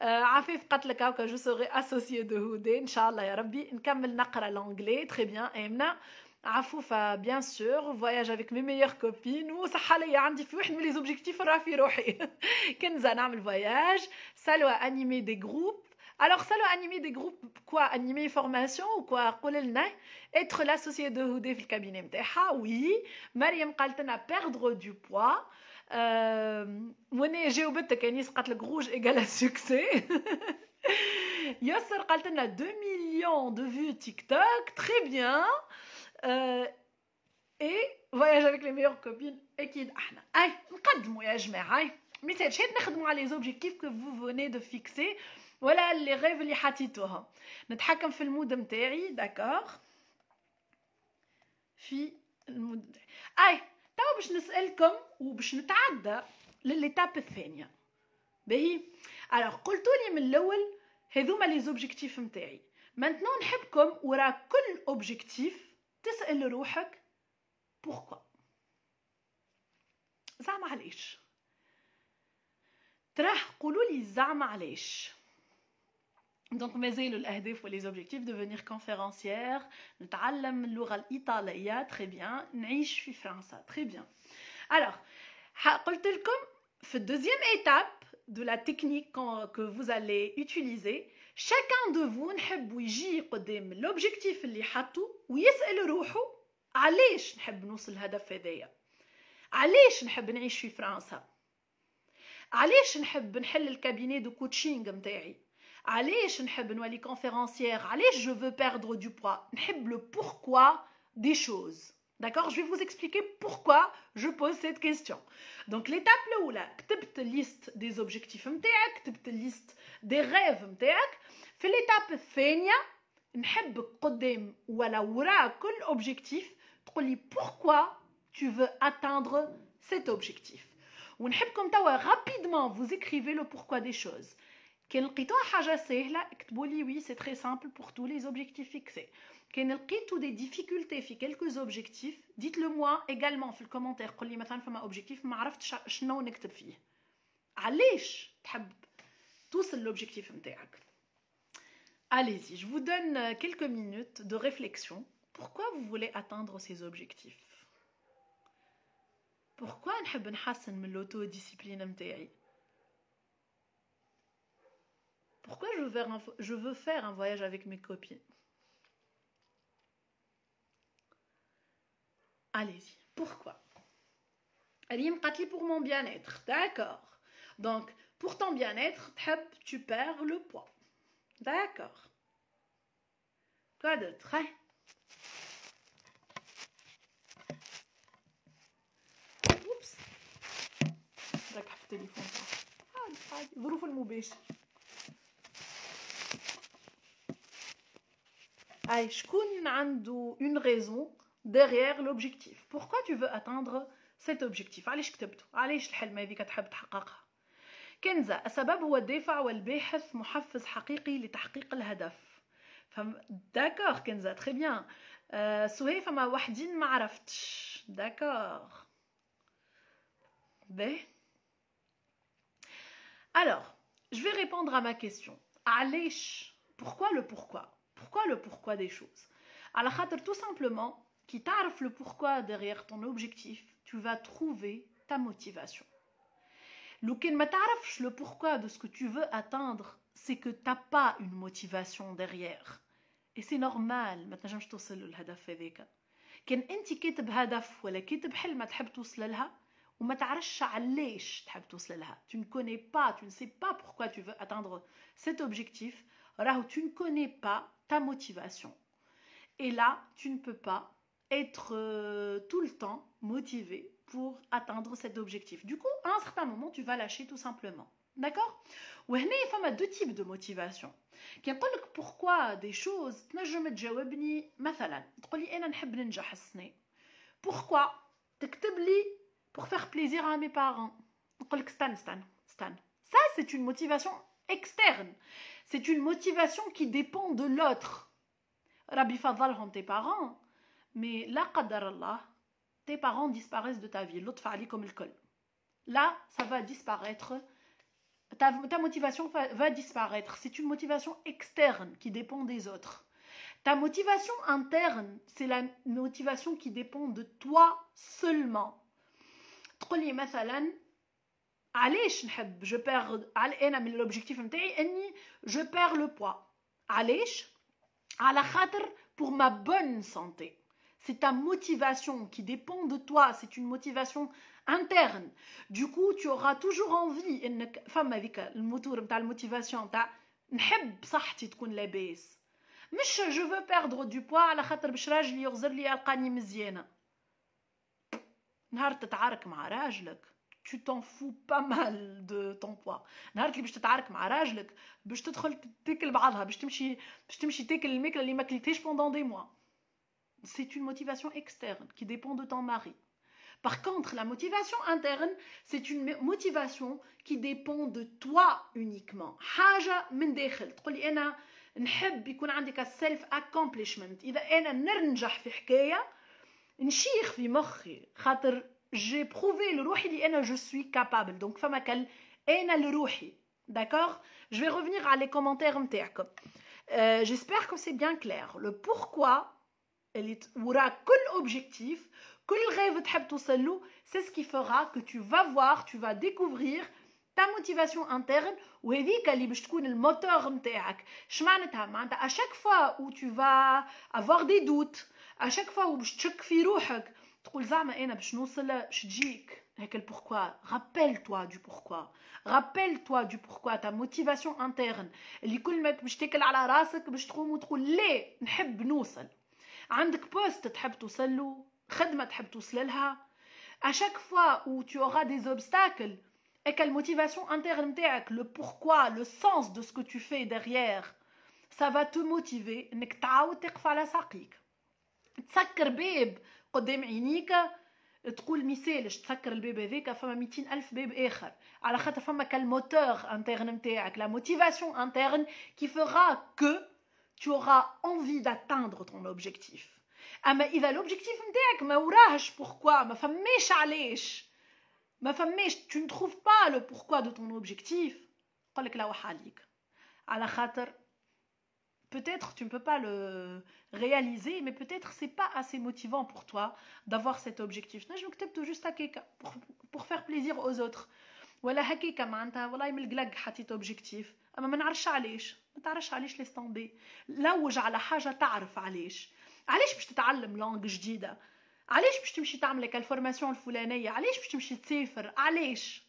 عفيف قالت لك هاكا جو سوري اسوسيي دو هدى ان شاء الله يا ربي. نكمل نقرا لونجلي. très bien. امنه عفوفه bien sûr. voyage avec mes meilleures copines. وصح ليا عندي في واحد من لي زوبجيكتيف راه في روحي. كنزه نعمل فواياج. سلوى انيمي دي جروب. alors سلوى animer des groupes quoi. animer formation ou quoi. قول لنا être l'associé de هدى في الكابيني نتاعها. oui. مريم قالت لنا perdre du poids. وانا جاوبتك انيس قالت لك rouge égale à succès. يسر قالت لنا 2 millions de vues TikTok. très bien. et voyage avec les meilleures copines. اكيد احنا اي نقدموا يا جماعه. مثال شاد نخدموا على les objectifs que vous venez de fixer ولا اللي غيف اللي حطيتوها. نتحكم في المود نتاعي. داكور. في المود نتاعي. اي توا باش نسالكم وباش نتعدى للإتاب الثانيه. باهي alors قلتوا لي من الاول هذوما لي زوبجيكتيف نتاعي. maintenant نحبكم ورا كل اوبجيكتيف تسال روحك pourquoi. زعما علاش. تراه قولوا لي زعما علاش. donc مازالوا الأهداف ولي زوبجيكتيف devenir conférencière. نتعلم اللغة الإيطالية. très bien. نعيش في فرنسا. très bien. alors قلت لكم في deuxième étape de la technique que vous allez utiliser chacun de vous نحب يجي قدام l'objectif اللي حطه ويسأل روحه علاش نحب نوصل الهدف هذايا. علاش نحب نعيش في فرنسا؟ علاش نحب نحل الكابيني دو كوتشينغ نتاعي؟ علاش نحب نولي كونفيرونسيير؟ علاش je veux perdre du poids؟ نحب le pourquoi des choses. D'accord? Je vais vous expliquer pourquoi je pose cette question. Donc l'étape الاولى كتبت liste des objectifs نتاعك، كتبت liste des rêves نتاعك. في l'étape الثانيه نحبك قدام ولا وراء كل objectif تقولي pourquoi tu veux atteindre cet objectif. ونحبكم توا rapidement vous écrivez le pourquoi des choses. كان لقيتوها حاجه سهله اكتبوا لي oui c'est très simple pour tous les objectifs fixés. كان لقيتوا des difficultés في quelques objectifs dites-le moi également في الكومنتير. قول لي مثلا فما objectif ما عرفتش شنو نكتب فيه، علاش تحب توصل للobjectif نتاعك. Allez-y, je vous donne quelques minutes de réflexion. Pourquoi vous voulez atteindre ces objectifs? Pourquoi نحب نحسن من l'autodiscipline نتاعي؟ Pourquoi je veux faire un voyage avec mes copines? Allez-y, pourquoi? Alim qatli pour mon bien-être, d'accord. Donc, pour ton bien-être, tu perds le poids. D'accord. Quoi d'autre? Oups. راك في التليفون. عادي ظروف المباشر. أي شكون عنده une raison derrière l'objectif. Pourquoi tu veux atteindre cet objectif؟ علاش كتبته؟ علاش الحلم هذيك تحب تحققها؟ كنزة السبب هو الدافع والباحث محفز حقيقي لتحقيق الهدف. داكور كنزة تري بيان. سهيل فما وحدين ما عرفتش. داكور باهي. Alors, je vais répondre à ma question. علاش؟ Pourquoi le pourquoi? Pourquoi le pourquoi des choses? على خاطر tout simplement qui تعرف le pourquoi derrière ton objectif, tu vas trouver ta motivation. لو كان ما تعرفش le pourquoi de ce que tu veux atteindre, c'est que t'as pas une motivation derrière. Et c'est normal ما تنجمش توصل للهدف هذاك. كان انت كاتب هدف ولا كاتب حلمة تحب توصل لها وما تعرفش علاش تحب توصل لها. Tu ne connais pas, tu ne sais pas pourquoi tu veux atteindre cet objectif. راهو tu ne connais pas ta motivation. Et là, tu ne peux pas être tout le temps motivé pour atteindre cet objectif. Du coup, à un certain moment, tu vas lâcher tout simplement. D'accord? وهنا فما deux types de motivation. كي نقول لك pourquoi des choses تنجم تجاوبني مثلا تقول لي انا نحب ننجح السنه. Pourquoi؟ تكتب لي pour faire plaisir à mes parents. نقول لك استنى. Ça c'est une motivation externe. C'est une motivation qui dépend de l'autre. ربي فضلهم tes parents. Mais لا قدر الله tes parents disparaissent de ta vie. لطف عليكم الكل. Là, ça va disparaître. Ta motivation va disparaître. C'est une motivation externe qui dépend des autres. Ta motivation interne, c'est la motivation qui dépend de toi seulement. تقولي مثلا علاش نحب je perds انا من l'objectif نتاعي اني je perds le poids. علاش؟ على خاطر pour ma bonne santé. C'est ta motivation qui dépend de toi, c'est une motivation interne. Du coup, tu auras toujours envie انك فما هذيك الموتور نتاع الموتيفاسيون تاع نحب صحتي تكون لاباس. مش je veux perdre du poids على خاطر باش راجلي يغزر لي يلقاني مزيانه. نهار تتعارك مع راجلك tu t'en fous pas mal de ton poids. نهار اللي باش تتعارك مع راجلك باش تدخل تاكل بعضها باش تمشي تاكل الماكله اللي ما كليتهاش pendant des mois. C'est une motivation externe qui dépend de ton mari. Par contre, la motivation interne, c'est une motivation qui dépend de toi uniquement. حاجة من داخل. تقولي أنا نحب يكون عندك self accomplishment. إذا أنا نرنجح في حكاية نشيخ في مخي خاطر j'ai prouvé لروحي اللي أنا je suis capable. Donc فما كل أنا لروحي. D'accord? Je vais revenir à les commentaires نتاعكم. J'espère que c'est bien clair. Le pourquoi اللي وراء كل objectif, كل rêve تحب توصل له, c'est ce qui fera que tu vas voir, tu vas découvrir ta motivation interne وهذيك اللي باش تكون الموتور نتاعك. شمعناتها؟ معناتها à chaque fois où tu vas avoir des doutes, à chaque fois où باش تشك في روحك, تقول زعما انا باش نوصل باش تجيك هيك البوركوا. rappelle-toi du pourquoi. rappelle-toi du pourquoi ta motivation interne اللي كل ما باش تاكل على راسك باش تقوم وتقول ليه نحب نوصل. عندك بوست تحب توصل له، خدمه تحب توصل لها. à chaque fois où tu auras des obstacles et que la motivation interne نتاعك le pourquoi, le sens de ce que tu fais derrière, ça va te motiver انك تعاود تقف على ساقيك. تسكر باب قدام عينيك تقول مثالش تسكر الباب هذاك فما 200 ألف باب آخر، على خاطر فما كالموتور انترن نتاعك، la motivation interne qui fera que tu auras envie d'atteindre ton objectif. اما اذا l'objectif نتاعك ما وراهش pourquoi، ما فماش علاش، ما فماش tu ne trouves pas le pourquoi de ton objectif، قولك لا وحاليك، على خاطر peut-être tu ne peux pas le réaliser, mais peut-être c'est pas assez motivant pour toi d'avoir cet objectif. نجم كتبته juste هكاك pour faire plaisir aux autres، ولا هكاك معناتها والله من القلق حطيت objectif اما ما نعرفش علاش، ما تعرفش علاش ليس طومبي. لوج على حاجه تعرف علاش باش تتعلم لونغ جديده، علاش باش تمشي تعمل لك الفورماسيون الفلانيه، علاش باش تمشي تسافر، علاش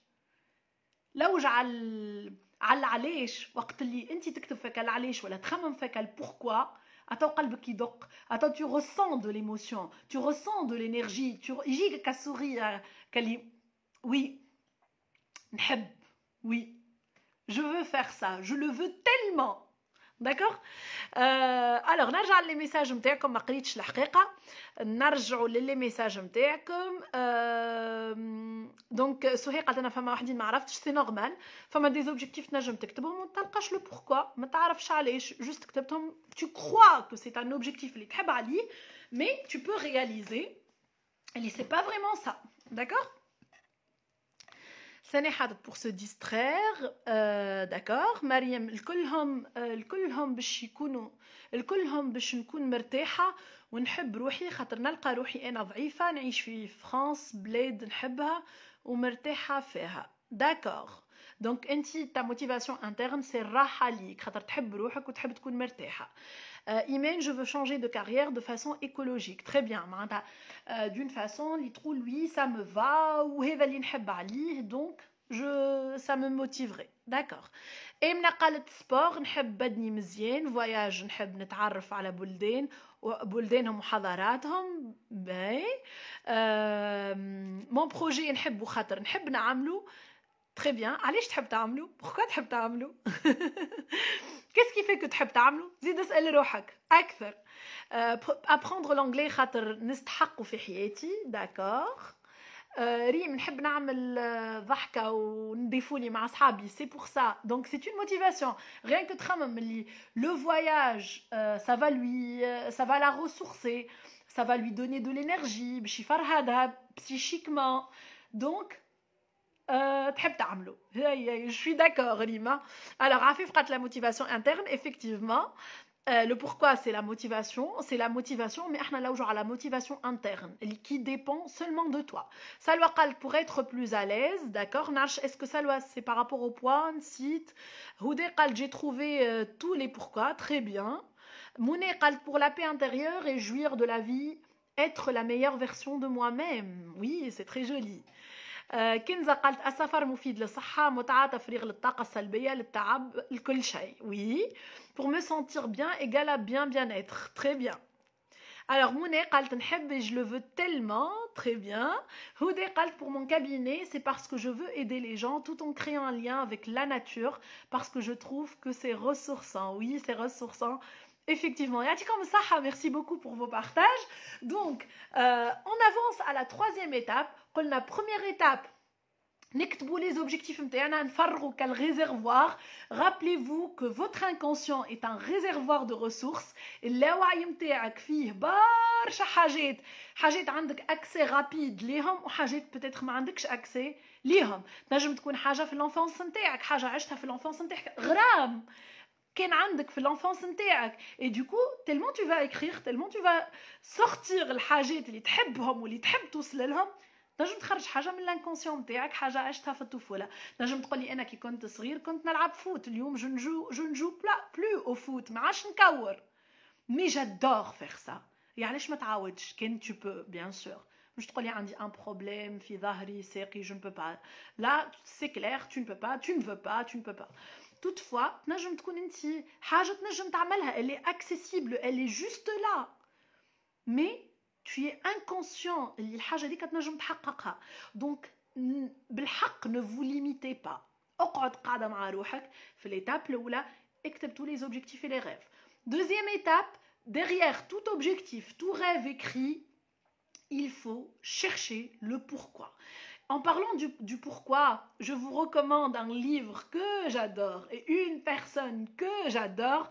لوج على علاش. وقت اللي انت تكتب فيك العلاش ولا تخمم فيك البوركوا اتو قلبك يدق، اتو tu ressens de l'émotion, tu ressens de l'énergie, يجيك كسوري كلي oui نحب oui je veux faire ça, je le veux tellement. d'accord. alors نرجع لي ميساج نتاعكم، ما قريتش الحقيقه، نرجعوا للي ميساج نتاعكم. دونك سهيل قالت انا فما وحدين ما عرفتش، سي نورمال، فما دي زوبجيكتيف تنجم تكتبهم وما تلقاش لو بوركوا، ما تعرفش علاش، جوست كتبتهم tu crois que c'est un objectif اللي تحب عليه mais tu peux réaliser اللي c'est pas vraiment ça. d'accord. ثاني حاجة pour se distraire. d'accord. مريم الكلهم باش نكون مرتاحة ونحب روحي، خاطر نلقى روحي انا ضعيفة، نعيش في فرنسا بلاد نحبها ومرتاحة فيها. d'accord. donc انتي ta motivation interne c'est الراحة ليك، خاطر تحب روحك وتحب تكون مرتاحة. Imen, je veux changer de carrière de façon écologique. Très bien. D'une façon, li تقول oui, ça me va, ou هذا اللي نحب عليه, donc ça me motiverait. D'accord. إمنا قالت sport, نحب بدني مزيان, voyage, نحب نتعرف على بلدانهم وحضاراتهم. باي. mon projet نحبه خاطر نحب نعمله. Très bien. علاش تحب تعمله؟ pourquoi تحب تعمله؟ Qu'est-ce qui fait que تحب تعمله؟ زيد اسأل روحك أكثر. apprendre l'anglais خاطر نستحقه في حياتي. d'accord. ريم نحب نعمل ضحكة ونديفولي مع أصحابي. c'est pour ça. donc c'est une motivation. rien que تخمم اللي le voyage ça va la ressourcer, ça va lui donner de l'énergie باش يفرهدها psychiquement. donc تحب تعملو. je suis d'accord Rima. alors Afif قالت la motivation interne, effectivement. le pourquoi c'est la motivation, mais احنا نلوجو على la motivation interne qui dépend seulement de toi. Salwa قالت pour être plus à l'aise. d'accord. نعرفش est-ce que Salwa c'est par rapport au point site. Houdé قالت j'ai trouvé tous les pourquoi. très bien. Mouné قالت pour la paix intérieure et jouir de la vie, être la meilleure version de moi-même. oui, c'est très joli. كنزة قالت السفر مفيد للصحة، متعة تفريغ للطاقة السلبية، للتعب، لكل شيء. oui. pour me sentir bien égale à bien-être. très bien. alors Mouné قالت نحب je le veux tellement. très bien. Houdé قالت pour mon cabinet c'est parce que je veux aider les gens tout en créant un lien avec la nature, parce que je trouve que c'est ressourçant. oui, c'est ressourçant. Effectivement. Merci beaucoup pour vos partages. Donc, on avance à la troisième étape. La première étape, نكتبوا les objectifs نتاعنا، نفرغوا كالريزرفوار. rappelez-vous que votre inconscient est un réservoir de ressources. اللاوعي نتاعك فيه برشا حاجات عندك accès rapide ليهم، وحاجات peut-être ما عندكش accès ليهم. نجم تكون حاجة في الانفانس نتاعك، حاجة عشتها في الانفانس نتاعك، غرام كان عندك في الانفانس نتاعك. et du coup tellement tu vas écrire, tellement tu vas sortir الحاجات اللي تحبهم واللي تحب توصل لهم. نجم تخرج حاجه من الانكونسيون نتاعك، حاجه عشتها في الطفوله. نجم تقولي انا كي كنت صغير كنت نلعب فوت، اليوم je ne joue plus au foot، ما عادش نكور، mais j'adore faire ça. علاش ما تعاودش كان tu peux bien sûr. Je te dis, j'ai un problème, fi dhahri, saqi, je ne peux pas. Là, c'est clair, tu ne peux pas, tu ne veux pas, tu ne peux pas. Toutefois, تنجم تكون انت حاجة تنجم تعملها, elle est accessible, elle est juste là. Mais tu es inconscient اللي الحاجة دي كتنجم تحققها. Donc بالحق ne vous limitez pas. اقعد قاعدة مع روحك في l'étape الأولى اكتب tous les objectifs et les rêves. Deuxième étape, derrière tout objectif, tout rêve écrit, il faut chercher le pourquoi. En parlant du pourquoi, je vous recommande un livre que j'adore et une personne que j'adore.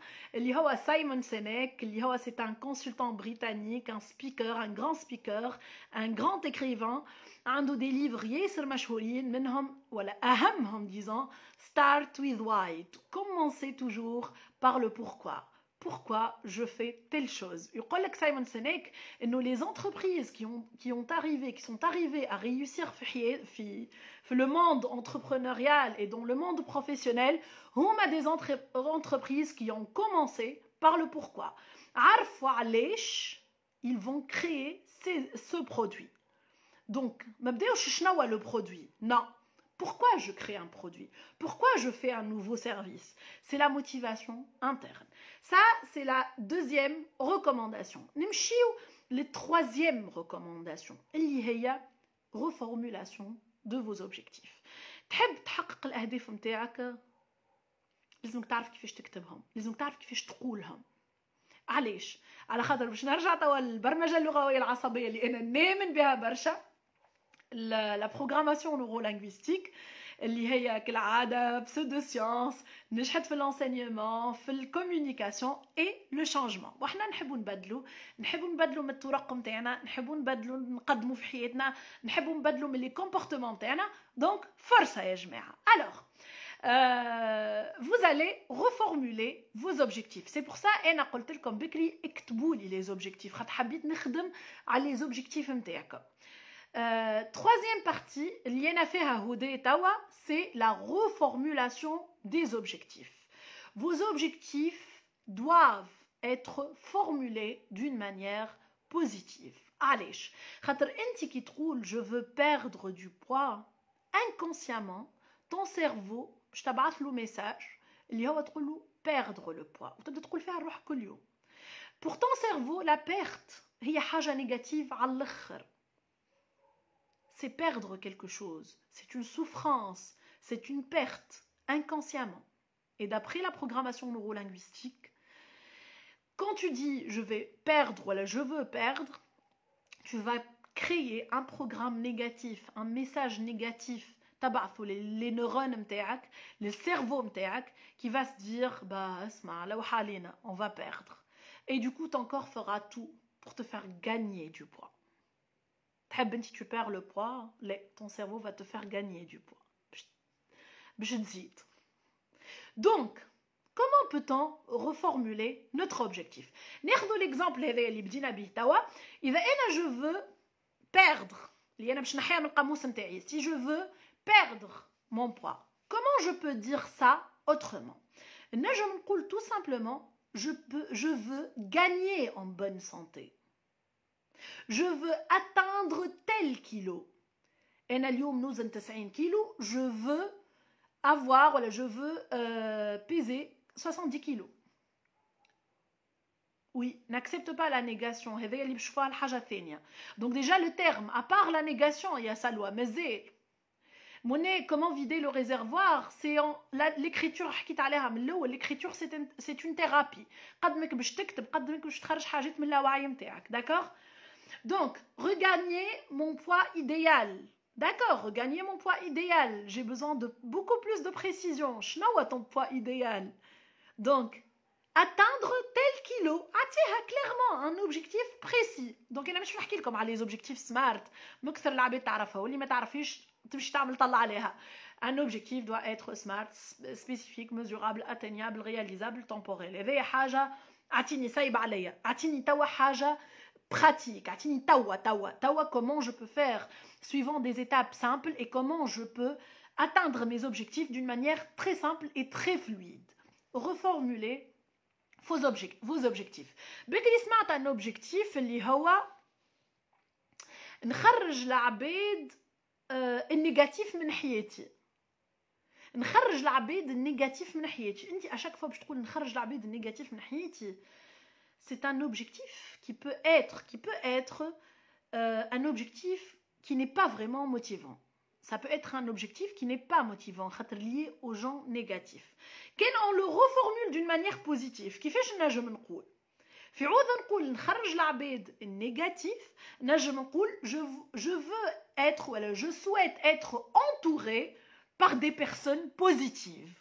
Simon Sinek, c'est un consultant britannique, un speaker, un grand écrivain. Un des livres ياسر مشهورين منهم ولا أهمهم disons Start with why. Commencez toujours par le pourquoi. Pourquoi je fais telle chose. يقول لك Simon Sinek إنه les entreprises qui sont arrivées à réussir في le monde entrepreneurial et dans le monde professionnel هما des entreprises qui ont commencé par le pourquoi. عرفوا علاش ils vont créer ce produit. Donc, ما بداوش شنو هو le produit. Non. Pourquoi je crée un produit? Pourquoi je fais un nouveau service? C'est la motivation interne. Ça, c'est la deuxième recommandation. نمشيو للtroisième recommandation. اللي هي reformulation de vos objectifs. تحب تحقق الأهداف متاعك؟ لازمك تعرف كيفاش تكتبهم، لازمك تعرف كيفاش تقولهم. علاش؟ على خاطر باش نرجع توا للبرمجة اللغوية العصبية اللي أنا نامن بها برشا. La programmation neurolinguistique اللي هي كالعادة pseudo-science نجحت في l'enseignement في الcommunication et le changement. وإحنا نحبوا نبدلوا من الطرق متاعنا، نحبوا نبدلوا نقدموا في حياتنا، نحبوا نبدلوا من les comportements متاعنا. Donc فرصة يا جماعة. Alors vous allez reformuler vos objectifs. C'est pour ça أنا قلت لكم بكري اكتبوا لي les objectifs. خاطر حبيت نخدم على les objectifs متاعكم. Troisième partie, c'est la reformulation des objectifs. Vos objectifs doivent être formulés d'une manière positive. علاش؟ خاطر انت كي تقول je veux perdre du poids, inconsciemment ton cerveau باش تبعث له ميساج اللي هو تقول له perdre le poids وتبدا تقول فيها الروح كل يوم. Pour ton cerveau la perte هي حاجة نيجاتيف على الآخر. C'est perdre quelque chose, c'est une souffrance, c'est une perte, inconsciemment. Et d'après la programmation neurolinguistique, quand tu dis je vais perdre, voilà, je veux perdre, tu vas créer un programme négatif, un message négatif, les neurones متاعك, le cerveau متاعك, qui va se dire, bah, on va perdre. Et du coup, ton corps fera tout pour te faire gagner du poids. Si tu perds le poids, ton cerveau va te faire gagner du poids. Donc, comment peut-on reformuler notre objectif? Prenons l'exemple je veux perdre, si je veux perdre mon poids, comment je peux dire ça autrement? Je me dis tout simplement, je veux gagner en bonne santé. Je veux atteindre tel kilo. أنا اليوم نوزن 90 كيلو. Je veux avoir, voilà, je veux peser 70 kilos. Oui, n'accepte pas la négation. هذا اللي باش نشوفها الحاجة الثانية. Donc déjà le terme, à part la négation, il y a sa loi. مازال. Monet, comment vider le réservoir? C'est l'écriture حكيت عليها من الأول. L'écriture c'est une thérapie. قدمك باش تكتب، قدمك باش تخرج حاجات من اللاوعي نتاعك. D'accord? Donc, regagner mon poids idéal. D'accord, regagner mon poids idéal. J'ai besoin de beaucoup plus de précision. Chnaou à ton poids idéal. Donc, atteindre tel kilo. Attirer clairement un objectif précis. Donc, il y a مش نحكي لكم على les objectifs smart. مكثر العباد تعرفها واللي ما تعرفيش تمشي تعمل طلع عليها. Un objectif doit être smart, spécifique, mesurable, atteignable, réalisable, temporel. هذه حاجة عطيني صايب عليا. عطيني توا حاجة pratique, comment je peux faire suivant des étapes simples et comment je peux atteindre mes objectifs d'une manière très simple et très fluide. Reformuler vos objectifs. بكري سمعت un objectif اللي هو نخرج العباد النيجاتيف من حياتي. نخرج العباد النيجاتيف من حياتي. انت اشاك فوا باش تقول نخرج العباد النيجاتيف من حياتي، c'est un objectif qui peut être un objectif qui n'est pas vraiment motivant. Ça peut être un objectif qui n'est pas motivant, lié aux gens négatifs. Quand on le reformule d'une manière positive, كيفاش نجم نقول؟ في عوض نقول نخرج العباد النيجاتيف، نجم نقول je veux être ولا je souhaite être entouré par des personnes positives.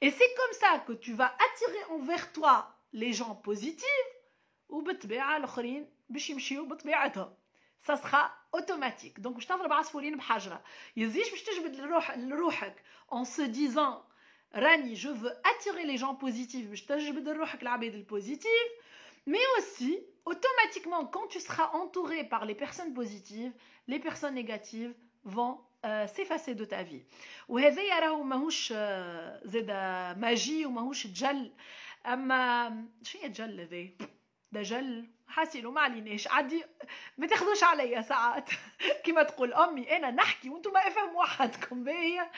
Et c'est comme ça que tu vas attirer envers toi les gens positifs وبالطبيعة الآخرين باش يمشيو بطبيعتهم. Ça sera automatique. Donc باش تضرب عصفورين بحجرة. يزيش باش تجبد لروحك en se disant راني je veux attirer les gens positifs باش تجبد لروحك العباد البوزيتيف. Mais aussi, automatiquement, quand tu seras entouré par les personnes positives, les personnes négatives vont s'effacer de ta vie. وهذا راهو ماهوش زاد ماجي وماهوش جل. اما شنو هي الجل هذا؟ ده جل حاسيلو ما عليناش عادي، ما تاخذوش عليا ساعات كيما تقول امي انا نحكي وانتم ما افهم وحدكم باهيه.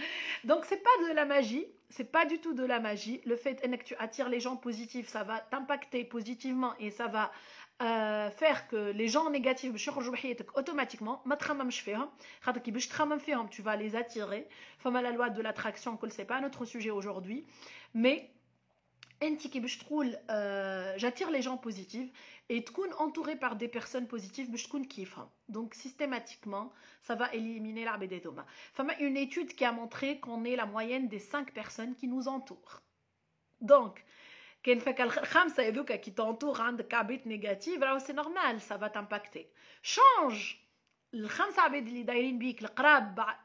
Donc c'est pas de la magie, c'est pas du tout de la magie. Le fait que tu attires les gens positifs, ça va t'impacter positivement et ça va faire que les gens négatifs باش يخرجوا بحياتك automatiquement. ما تخممش فيهم خاطر كي باش تخمم فيهم tu vas les attirer. فما la loi de l'attraction كل c'est pas notre sujet aujourd'hui, mais انت كي باش تقول j'attire les gens positifs et تكون entouré par des personnes positives باش تكون كيفهم. Donc systématiquement ça va éliminer l'abd d'Oma. فما une étude qui a montré qu'on est la moyenne des 5 personnes qui nous entourent. Donc كاين فك الخمسه هذوك كي تنطور عندك عباد نيجاتيف راه سي نورمال ça va t'impacter. Change الخمسه عباد اللي دايرين بيك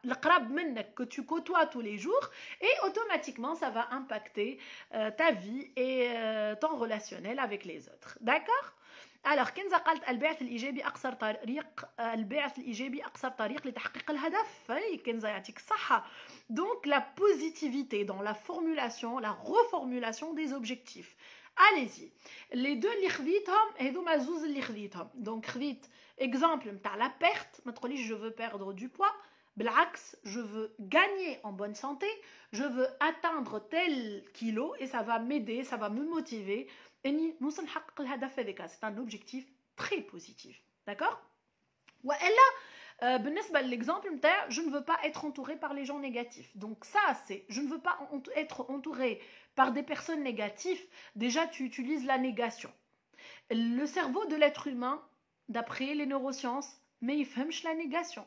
القراب منك que tu côtoies tous les jours et automatiquement ça va impacter ta vie et ton relationnel avec les autres. D'accord? Alors كنزة قالت البعث الإيجابي أقصر طريق لتحقيق الهدف. كنزة يعطيك الصحة. Donc la positivité dans la formulation, la reformulation des objectifs. Allez-y. Les deux اللي خذيتهم هذوما زوز اللي خذيتهم. Donc خذيت exemple نتاع la perte، ما تقوليش je veux perdre du poids. بالعكس je veux gagner en bonne santé, je veux atteindre tel kilo et ça va m'aider, ça va me motiver. اني نوصل نحقق الهدف هذاك. c'est un objectif très positif. d'accord. والا بالنسبه للexemple نتاع je ne veux pas être entouré par les gens négatifs. donc ça c'est je ne veux pas être entouré par des personnes négatives. déjà tu utilises la négation. le cerveau de l'être humain d'après les neurosciences ما يفهمش la négation.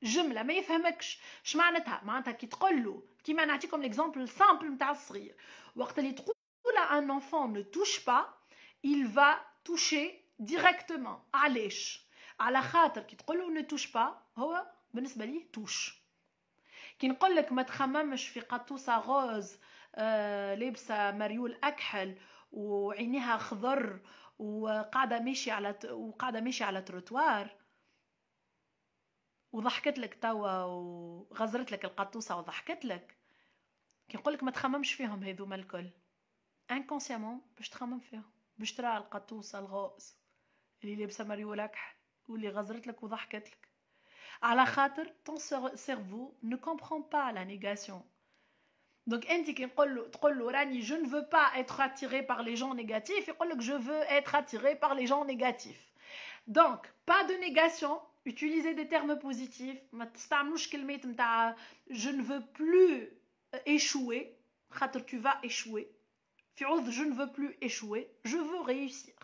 جمله ما يفهمكش اش معناتها كي تقول له كيما نعطيكم l'exemple simple نتاع الصغير. وقت اللي تقول un enfant ne touche pas, il va toucher directement. علاش؟ على خاطر كي تقول له ne touche pas هو بالنسبه ليه touche. كي نقول لك ما تخممش في قطوسه غوز لابسه مريول اكحل وعينيها خضر وقاعده ماشيه على تروتوار وضحكت لك توا وغزرت لك القطوسه وضحكت لك، كي نقول لك ما تخممش فيهم هذوما الكل inconsciemment باش تخمم فيهم، باش ترى القطوسه الغوز اللي لابسه مريول اكحل واللي غزرت لك وضحكت لك، على خاطر ton cerveau ne comprend pas la négation. Donc انت كي تقول له راني je ne veux pas être attiré par les gens négatifs، يقول لك je veux être attiré par les gens négatifs. Donc pas de négation, utilisez des termes positifs. ما تستعملوش كلمات نتاع je ne veux plus échouer خاطر tu vas échouer. في عوض je ne veux plus échouer, je veux réussir.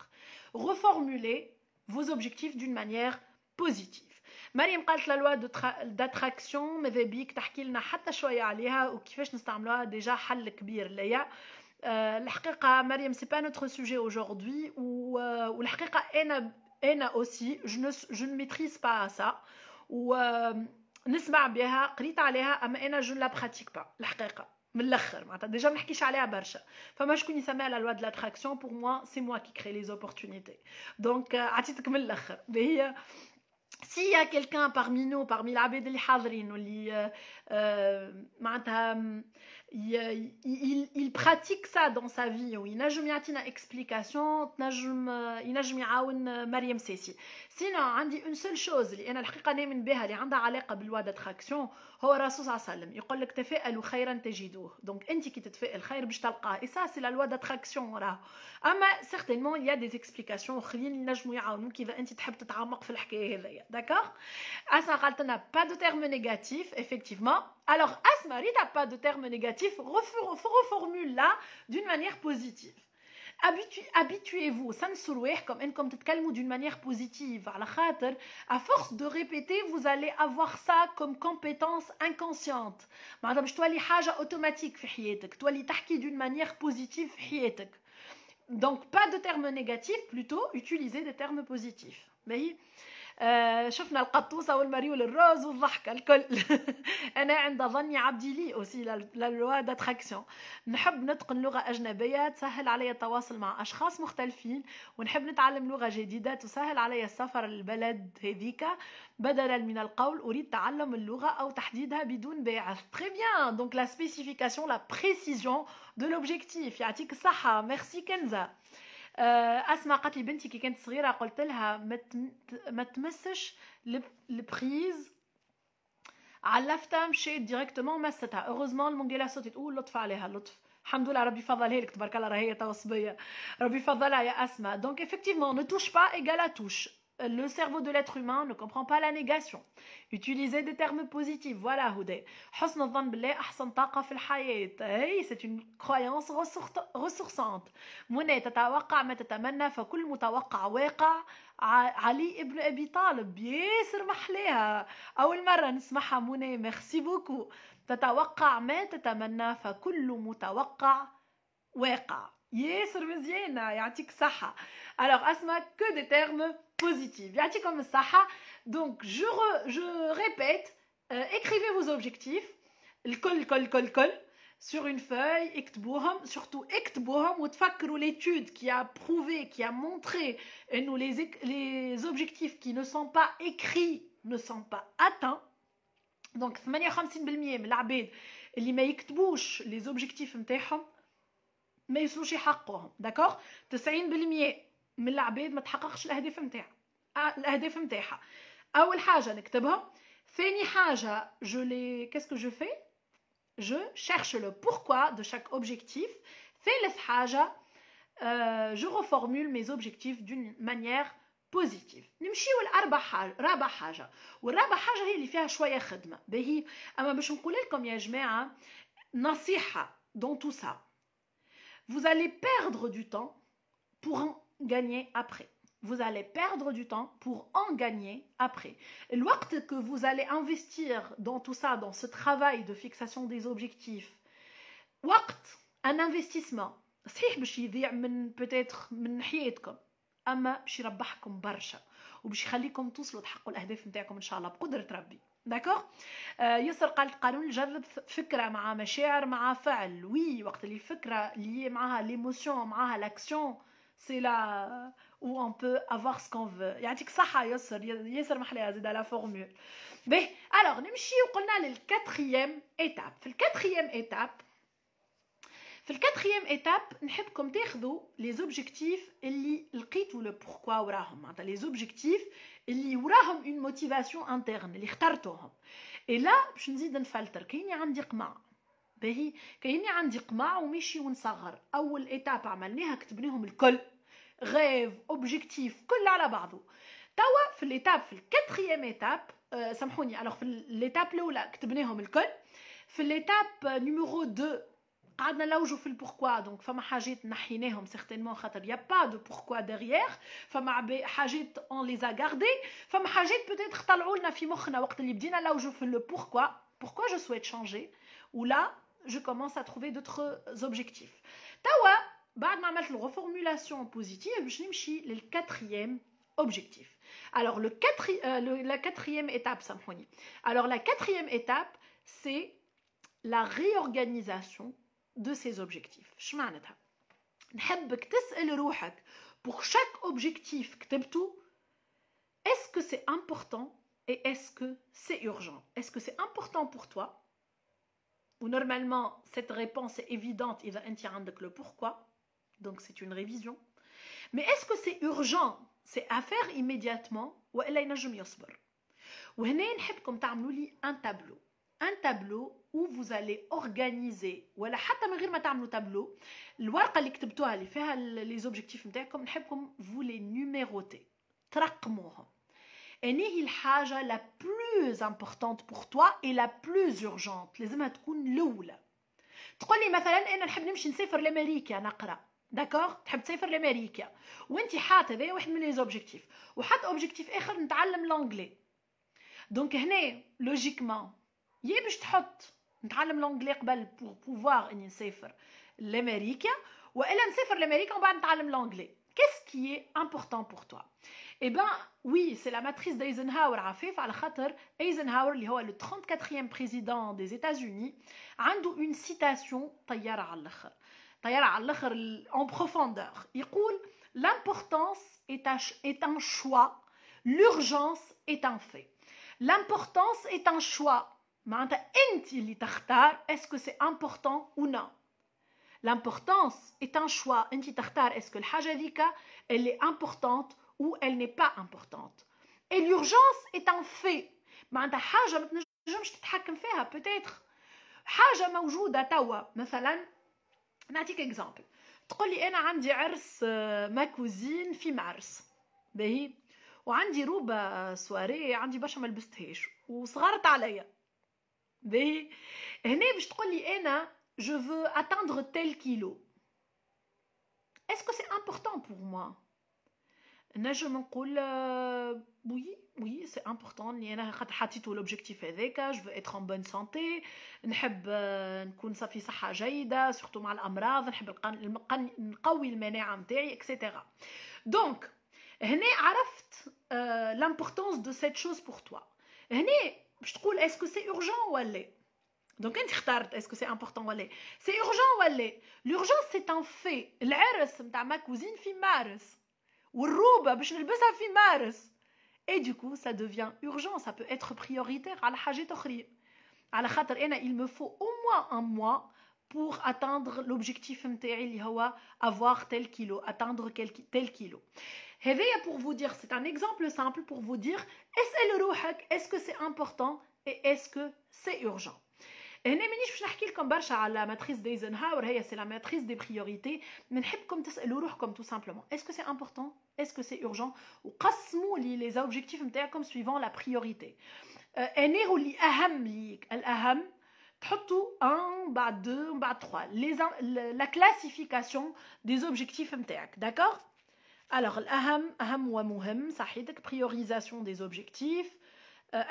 Reformulez vos objectifs d'une manière positive. مريم قالت la loi d'attraction ماذا بيك تحكي لنا حتى شويه عليها وكيفاش نستعملوها. ديجا حل كبير ليا. الحقيقه مريم c'est pas notre sujet aujourd'hui والحقيقه انا aussi je ne maîtrise pas ça ونسمع بها قريت عليها اما انا je ne la pratique pas الحقيقه من الاخر معناتها ديجا ما نحكيش عليها برشا. فما شكون يسميها لا لوا دو لاتراكسيون pour moi c'est moi qui crée les opportunités. donc عطيتك من الاخر. هي s'il y a quelqu'un parmi nous parmi العباد اللي حاضرين واللي معناتها il pratique ça dans sa vie وينجم يعطينا explication ينجم يعاون مريم ساسي. سينو عندي une seule chose اللي انا الحقيقه نؤمن بها اللي عندها علاقه بالوا داتراكسيون هو الرسول صلى الله عليه وسلم يقول لك تفائلوا خيرا تجدوه. دونك انت كي تتفائل خير باش تلقاه اي سا سي لا لوا داتراكسيون راه. اما certainement il y a des explications اخرين ينجموا يعاونوك اذا انت تحب تتعمق في الحكايه هذيا. داكوغ اسماء قالت لنا pas de terme négatif effectivement. Alors Asma Rita pas de terme négatif, reformule-la d'une manière positive. Habituez-vous, ça ne s'ourouer comme تتكلموا d'une manière positive. À force de répéter, vous allez avoir ça comme compétence inconsciente. معناتها باش تولي حاجة automatique في حياتك، تولي تحكي d'une manière positive في حياتك. Donc pas de termes négatifs, plutôt utiliser des termes positifs. باهي شفنا القطوسة والمريول الروز والضحكة الكل. أنا عند ظني عبدي لي أوسي للوا داتراكسيون. نحب نتقن لغة أجنبية تسهل علي التواصل مع أشخاص مختلفين، ونحب نتعلم لغة جديدة تسهل علي السفر للبلد هذيك بدلا من القول أريد تعلم اللغة أو تحديدها بدون باعث. Très bien, donc la spécification, la précision de l'objectif. يعطيك الصحة. Merci كنزة. اسمع قالت لي بنتي كي كانت صغيره قلت لها ما تمسش البريز، علفتها مشيت ديريكتومون مستها. اوغوزمون المونجيلا صوتي تقول لطف عليها لطف. الحمد لله ربي فضلها لك تبارك الله، راهي توا صبيه ربي فضلها يا اسماء. دونك effectivement ne touche pas égale à touche. Le cerveau de l'être humain ne comprend pas la négation. Utilisez des termes positifs. Voilà هدى. حسن الظن بالله أحسن طاقة في الحياة. Hey, c'est une croyance ressourçante. منى تتوقع ما تتمنى فكل متوقع واقع. علي ابن أبي طالب ياسر محليها، أول مرة نسمعها منى. ميرسي بوكو. تتوقع ما تتمنى فكل متوقع واقع. ياسر مزيانة يعطيك صحة. Alors Asma, que des termes positifs. يعطيكم الصحة. Donc je répète, écrivez vos objectifs الكل sur une feuille. اكتبوهم surtout اكتبوهم وتفكروا l'étude qui a prouvé, qui a montré انه les objectifs qui ne sont pas écrits ne sont pas atteints. Donc 58% من العباد اللي ما يكتبوش les objectifs نتاعهم ما يوصلوش يحققوهم. داكوغ 90% من العباد ما تحققش الاهداف نتاعها. اول حاجه نكتبها. ثاني حاجه qu'est-ce que je fais? Je cherche le pourquoi de chaque objectif. ثالث حاجه je reformule mes objectifs d'une manière positive. نمشيو رابع حاجه، والرابع حاجه هي اللي فيها شويه خدمه باهي. اما باش نقول لكم يا جماعه نصيحه dans tout ça. Vous allez perdre du temps pour en gagner après. Vous allez perdre du temps pour en gagner après. Le temps que vous allez investir dans tout ça, dans ce travail de fixation des objectifs, un investissement, صحيح باش يضيع من peut-être من حياتكم، اما باش يربحكم برشا وباش يخليكم توصلوا تحققوا الاهداف نتاعكم ان شاء الله بقدره ربي. داكوغ. يسر قالت قانون نجرب فكره مع مشاعر مع فعل. وي وقت اللي الفكره اللي معها ليموسيون معها لاكسيون سي لا où on peut avoir ce qu'on veut. يعطيك صحه يسر محلاها زيد على فورمول. باهي alors نمشي وقلنا للكاتريام ايتاب. في الكاتريام ايتاب نحبكم تاخذوا لي زوبجيكتيف اللي لقيتوا لو بوركوا وراهم، معناتها لي زوبجيكتيف اللي وراهم اون موتيفاسيون انترن اللي اخترتوهم. اي لا باش نزيد نفلتر. كايني عندي قمع باهي، كايني عندي قمع ومشي ونصغر. اول ايتاب عملناها كتبناهم الكل غيف اوبجيكتيف كل على بعضه. توا في الايتاب في الكاتريام ايتاب سامحوني الوغ في الايتاب الاولى كتبناهم الكل. في الايتاب نيميرو 2 قعدنا نلوجوا في البوركوا. دونك فما حاجات نحيناهم سيغتينمون خاطر يا با دو بوركوا ديغيير، فما حاجات اون لي زا غاردي، فما حاجات بوتيتر طلعوا لنا في مخنا وقت اللي بدينا نلوجوا في لو بوركوا جو سويت شانجي ولا جو كومونس ا تروفي دوتر اوبجيكتيف. توا بعد ما عملت لو ريفورمولاسيون بوزيتيف باش نمشي للكاتريام objectif. Alors la quatrième étape, samhouni. Alors la quatrième étape, c'est la réorganisation de ces objectifs. شمعناتها؟ نحبك تسأل روحك pour chaque objectif كتبته est-ce que c'est important et est-ce que c'est urgent? Est-ce que c'est important pour toi? Ou normalement, cette réponse est évidente, il va indiquer le pourquoi. Donc c'est une révision. Mais est-ce que c'est urgent? C'est à faire immédiatement ou elle ينجم يصبر. وهنا نحبكم تعملوا لي un tableau où vous allez organiser ولا حتى من غير ما تعملوا tableau الورقه اللي كتبتوها اللي فيها les objectifs نتاعكم نحبكم vous les numéroter ترقموهم. أني هي الحاجة la plus importante pour toi et la plus urgente لازمها تكون الأولى. تقول لي مثلا أنا نحب نمشي نسافر لأمريكا نقرأ داكوغ تحب تسافر لأمريكا وانت حاط هذا واحد من لي زوبجيكتيف وحط اوبجيكتيف آخر نتعلم لونجلي. دونك هنا لوجيكمون يا باش تحط نتعلم لونجلي قبل pour pouvoir اني نسافر لأمريكا والا نسافر لأمريكا وبعد نتعلم لونجلي. Qu'est-ce qui est important pour toi? Eh ben oui, c'est la matrice d'Eisenhower عفيف على خاطر Eisenhower اللي هو le 34e président des États-Unis عنده une citation طيارة على الآخر. طيارة على الآخر en profondeur. يقول l'importance est un choix, l'urgence est un fait. L'importance est un choix. معناتها أنت اللي تختار est-ce que c'est important ou non. L'importance est un choix. أنت تختار est-ce que الحاجة ذيك elle est importante ou elle n'est pas importante. Et l'urgence est un fait. معناتها حاجة ما تنجمش تتحكم فيها peut-être. حاجة موجودة توا مثلا نعطيك اكزامبل تقول لي انا عندي عرس ما كوزين في معرس باهي وعندي روبه سواري عندي برشا ما لبستهاش وصغرت عليا باهي هنا باش تقول لي انا je veux atteindre tel kilo. Est-ce que c'est important pour moi? نجم نقول oui c'est important لأن أنا خاطر حطيتو l'objectif هذاك je veux être en bonne santé نحب نكون في صحة جيدة surtout مع الأمراض نحب نقوي المناعة متاعي etc. donc هنا عرفت l'importance de cette chose pour toi. هنا باش تقول est-ce que c'est urgent ولا donc انت اخترت est-ce que c'est important ولا c'est urgent ولا l'urgence c'est un fait. العرس نتاع ما كوزين في مارس والروبة باش نلبسها في مارس et du coup ça devient urgent, ça peut être prioritaire على حاجات أخرين على خاطر أنا il me faut au moins un mois pour atteindre l'objectif نتاعي اللي هو avoir tel kilo, atteindre tel kilo. هذايا pour vous dire, c'est un exemple simple pour vous dire اسأل روحك est-ce que c'est important et est-ce que c'est urgent. هنا مانيش باش نحكي لكم برشا على ماتريس دايزنهاور هي سي لا ماتريس دي بريوريتي من نحبكم تسالوا روحكم تو سامبلومون اسكو سي امبورطون اسكو سي اورجون وقسموا لي لي اوبجيكتيف نتاعكم سويفون لا بريوريتي. اني هو اللي اهم ليك الاهم تحطوا 1 بعد 2 بعد 3 لا كلاسيفيكاسيون دي اوبجيكتيف نتاعك داكور. alors الاهم اهم ومهم صحيتك priorisation des objectifs.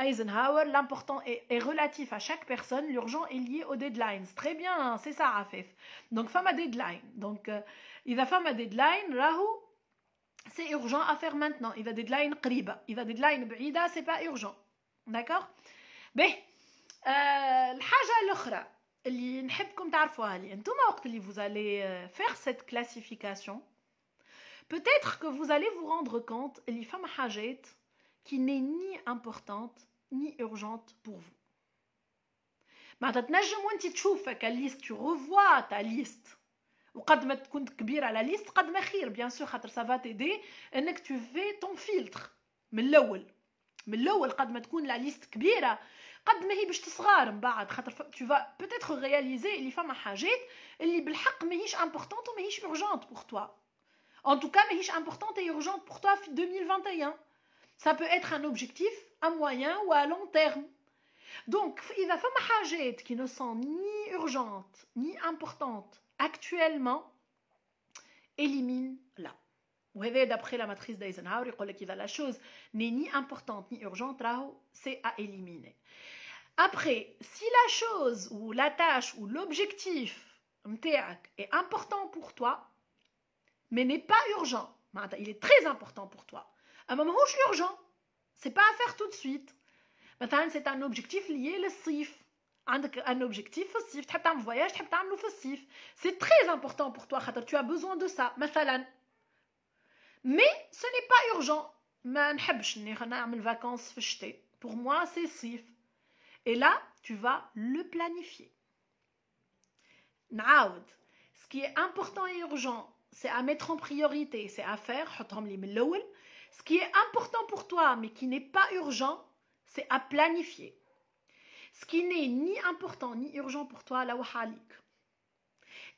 Eisenhower, l'important est relatif à chaque personne, l'urgent est lié aux deadlines. Très bien, c'est ça, Afef. Donc, femme à deadline. Donc, il va femme à deadline, Rahou, c'est urgent à faire maintenant. Il va deadline قريبة. Il va deadline بعيدة, c'est pas urgent. D'accord? Ben, الحاجة الأخرى اللي نحبكم تعرفوها لي أنتم وقت اللي vous allez faire cette classification, peut-être que vous allez vous rendre compte اللي فما حاجات qui n'est ni importante ni urgente pour vous. معناتها تنجم وانت تشوف كالليست tu revois ta liste وقد ما تكون كبيره لا ليست قد ما خير بيان سور خاطر ça va t'aider انك tu fais ton filtre من الاول قد ما تكون لا ليست كبيره قد ما هي باش تصغار من بعد خاطر tu vas peut-être réaliser اللي فما حاجات اللي بالحق ماهيش importante وماهيش urgente pour toi. En tout cas ماهيش importante et urgente pour toi في 2021. Ça peut être un objectif à moyen ou à long terme. Donc, il va faire حاجات qui ne sont ni urgentes ni importantes actuellement, élimine-la. وهذا d'après la matrice d'Eisenhower يقول لك إذا la chose n'est ni importante ni urgente, c'est à éliminer. Après, si la chose ou la tâche ou l'objectif متاعك est important pour toi, mais n'est pas urgent, il est très important pour toi. أما ماهوش urgent, c'est pas à faire tout de suite. مثلا c'est un objectif lié للصيف. عندك un objectif في الصيف تحب تعمل voyage تحب تعمله في الصيف. C'est très important pour toi خاطر tu as besoin de ça مثلا. Mais ce n'est pas urgent. ما نحبش نعمل vacances في الشتاء. Pour moi c'est الصيف. Et là tu vas le planifier. نعاود. Ce qui est important et urgent, c'est à mettre en priorité, c'est à faire. حطهم لي من الأول. Ce qui est important pour toi mais qui n'est pas urgent, c'est à planifier. Ce qui n'est ni important ni urgent pour toi, لوح عليك.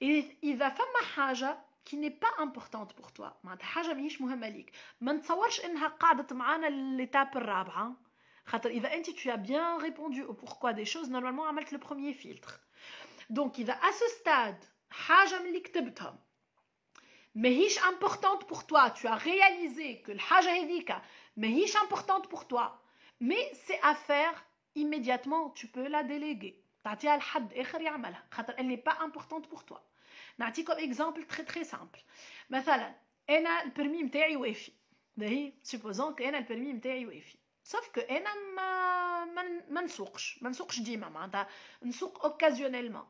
Et إذا فما حاجة qui n'est pas importante pour toi, معناتها حاجة ماهيش مهمة ليك، ما نتصورش إنها قعدت معانا l'étape الرابعة. خاطر إذا أنت tu as bien répondu au pourquoi des choses, normalement عملت le premier filtre. Donc إذا à ce stade حاجة من اللي كتبتهم ماهيش importante pour toi, tu as réalisé que الحاجة هذيك ماهيش importante pour toi, mais c'est à faire immédiatement, tu peux la déléguer. تعطيها لحد آخر يعملها خاطر elle n'est pas importante pour toi. نعطيكم اكزامبل تري تري سامبل. مثلا انا البرمي نتاعي وافي، باهي سوبوزون انا البرمي نتاعي وافي، سوف كو انا ما نسوقش ديما، معناتها نسوق اوكازيونيلمون.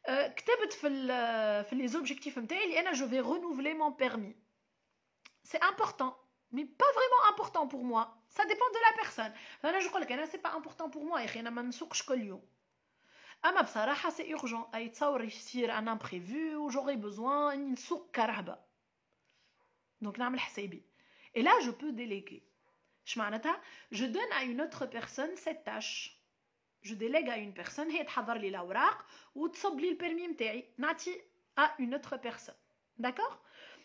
كتبت في لي زوبجيكتيف نتاعي اللي انا جو في رونوفلي مون بيرمي. سي امبورطون مي با فريمون امبورطون بور موا، سا ديبون دو لا بيرسون. فانا جو نقول لك انا سي با امبورطون بور موا يا اخي، انا ما نسوقش كل يوم. اما بصراحه سي اورجون، اي تصور يصير ان امبريفو وجوري بوزوان اني نسوق كرهبه، دونك نعمل حسابي. Et là je peux déléguer. اش معناتها؟ je donne à une autre personne cette tâche. je délègue à une personne، هي تحضر لي الاوراق وتصب لي البيرمي نتاعي، نعطي à une autre personne. D'accord?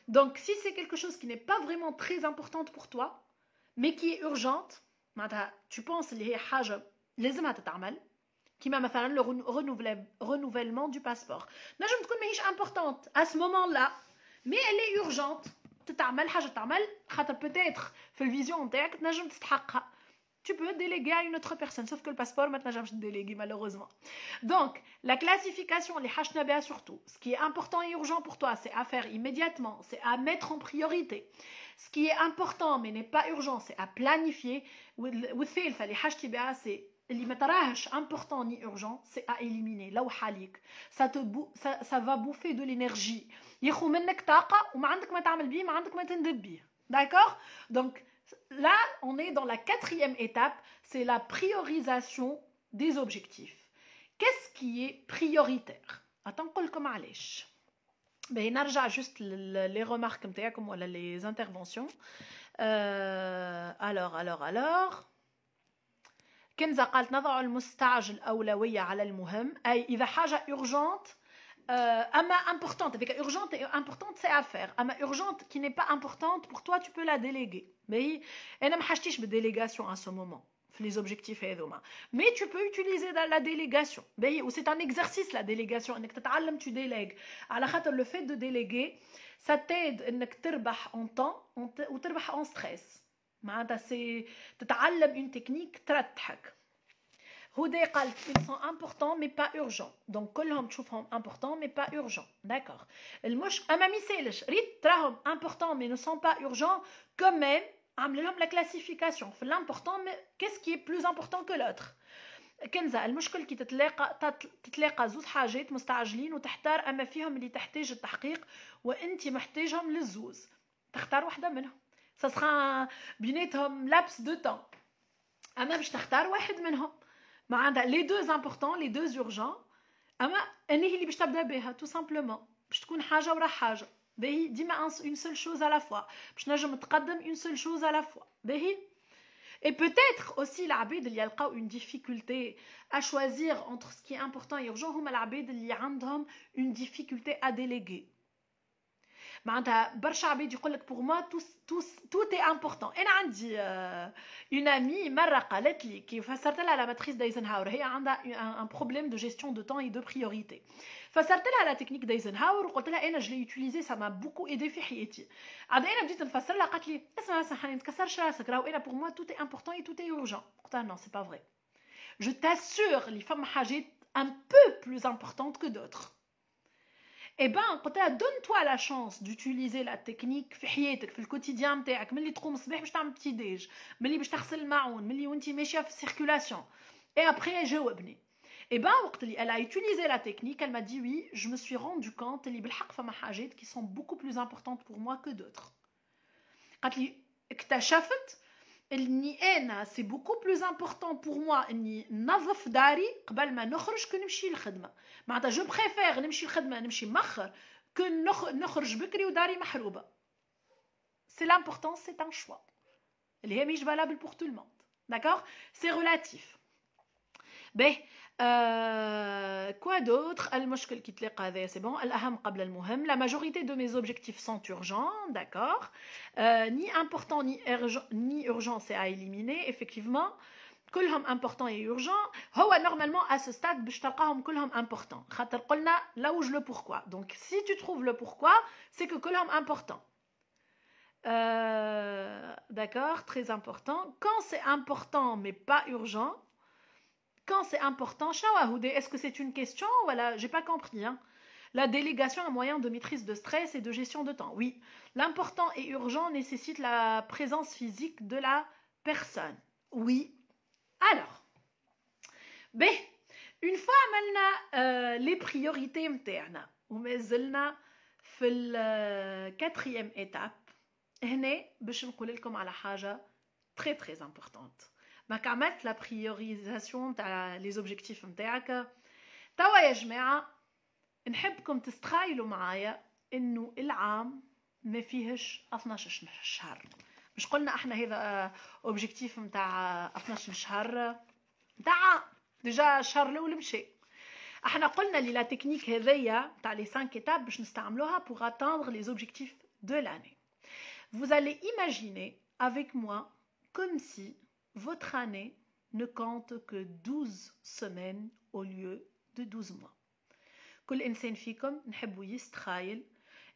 Donc si c'est quelque chose qui n'est pas vraiment très importante pour toi mais qui est urgente، معناتها tu penses اللي هي حاجه لازمها تتعمل، كيما مثلا le renouvellement du passeport، نجم تكون ماهيش importante à ce moment-là mais elle est urgente، تتعمل حاجه تعمل خاطر peut-être في الفيزيون نتاعك تنجم تستحقها. tu peux déléguer à une autre personne، sauf que le passeport ما تنجمش déléguer malheureusement. Donc la classification اللي حاجتنا بها surtout ce qui est important et urgent pour toi c'est à faire immédiatement, c'est à mettre en priorité. ce qui est important mais n'est pas urgent c'est à planifier. والثالثه اللي حاجتي بها c'est اللي ما تراهش important ni urgent c'est à éliminer. لوح عليك، ça va bouffer de l'énergie، ياخذ منك طاقه وما عندك ما تعمل بيه، ما عندك ما تندب بيه. D'accord? Donc là on est dans la quatrième étape, c'est la priorisation des objectifs. Qu'est-ce qui est prioritaire؟ attends نقول لكم علاش. باهي نرجع juste les remarques نتاعكم ولا les interventions. alors كنزة قالت نضع المستعجل أولوية على المهم، أي إذا حاجة urgente أما importante، avec urgente et importante c'est à faire، أما urgente qui n'est pas importante pour toi tu peux la déléguer. باهي أنا ما حاجتيش بالدélégation à ce moment في les objectifs هذوما، mais tu peux utiliser la délégation. باهي و c'est un exercice la délégation، إنك تتعلم tu délègues، على خاطر le fait de déléguer ça t'aide إنك تربح en temps وتربح en stress. معناتها سي تتعلم اون تكنيك ترتحك. هدى قالت ils sont importants mais pas urgents، دونك كلهم تشوفهم importants mais pas urgents. d'accord. اما ميسالش ريت تراهم importants mais ne sont pas urgents quand même، عمل لهم la classification في l'important mais qu'est-ce qui est plus important que l'autre. كنزة المشكل كي تتلاقى زوج حاجات مستعجلين وتحتار اما فيهم اللي تحتاج التحقيق وانت محتاجهم للزوز، تختار واحدة منهم. ça sera بيناتهم laps de temps، اما باش تختار واحد منهم، ما عندها les deux importants les deux urgents، اما انهي اللي باش تبدا بها tout simplement باش تكون حاجه ورا حاجه. باهي ديما une seule chose à la fois، باش نجم تقدم une seule chose à la fois. باهي et peut-être aussi العباد اللي يلقاو une difficulté à choisir entre ce qui est important et urgent هما العباد اللي عندهم une difficulté à déléguer. معناتها برشا عباد يقول لك pour moi tout est important. انا عندي une amie مره قالت لي كي فسرت لها لا ماتريس دايزنهاور، هي عندها un problème de gestion de temps et de priorité، فسرت لها لا تكنيك دايزنهاور وقلت لها انا جو لي يوتيليزي ça m'a beaucoup aidé في حياتي. عاد انا بديت نفسر لها قالت لي اسمع سامحني ما تكسرش راسك، راهو انا pour moi tout est important et tout est urgent. قلت لها non c'est pas vrai، je t'assure اللي فما حاجات un peu plus importantes que d'autres. Eh ben قلت لها donne-toi la chance d'utiliser la technique في حياتك في الكوتيديان نتاعك، ملي تقوم الصباح باش تعمل بتي ديج، ملي باش تغسل الماعون، ملي وانت ماشيه في السيركولاسيون. et après جاوبني. Et ben وقت اللي elle a utilisé la technique elle m'a dit oui je me suis rendu compte اللي بالحق فما حاجات qui sont beaucoup plus importantes pour moi que d'autres. قالت لي اكتشفت c'est beaucoup plus important pour moi اني ننظف داري قبل ما نخرج كنمشي للخدمه. معناتها جو بريفير نمشي للخدمه نمشي مخر que نخرج بكري وداري محروبه. C'est l'important, c'est un choix. اللي هي مش valable pour tout le monde. D'accord? C'est relatif. Ben, quoi d'autre? المشكل كي تلاقى هذايا c'est bon. الأهم قبل المهم. La majorité de mes objectifs sont urgents, d'accord? Ni important ni urgent, c'est à éliminer, effectivement. كلهم important et urgent. هو normalement à ce stade باش تلقاهم كلهم important. خاطر قلنا لوج le pourquoi. Donc si tu trouves le pourquoi, c'est que كلهم important. D'accord, très important. Quand c'est important mais pas urgent, quand c'est important, est-ce que c'est une question? Voilà, j'ai pas compris. Hein. La délégation, un moyen de maîtrise de stress et de gestion de temps. Oui, l'important et urgent nécessite la présence physique de la personne. Oui. Alors, ben, une fois عملنا les priorités متاعنا ومازلنا في الquatrième étape. هنا باش نقول لكم على حاجه très très importante. ما عملت لا بريوريزاسيون تاع لي زوبجيكتيف نتاعك توا يا جماعه نحبكم تستخايلوا معايا انه العام ما فيهش 12 شهر. مش قلنا احنا هذا اوبجيكتيف نتاع 12 شهر نتاع ديجا الشهر الاول مشى. احنا قلنا لي لا تكنيك هذيا تاع لي 5 étapes باش نستعملوها pour atteindre les objectifs de l'année. Vous allez imaginer avec moi comme si votre année ne compte que 12 semaines au lieu de 12 mois. كل إنسان فيكم نحبوا يستخايل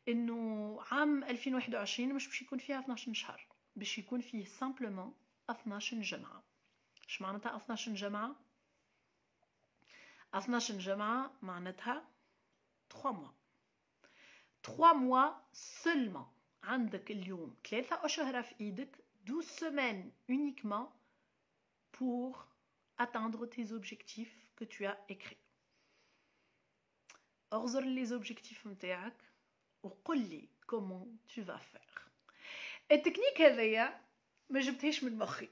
إنه عام 2021 مش باش يكون فيها 12 شهر، باش يكون فيه simplement 12 جمعة. إيش معناتها 12 جمعة؟ 12 جمعة معناتها 3 mois. 3 mois seulement. عندك اليوم 3 أشهر في إيدك 12 semaines uniquement pour atteindre tes objectifs que tu as écrits. أغزر les objectifs متاعك وقل لي comment tu vas faire. التكنيك هذيا ما جبتهاش من مخي.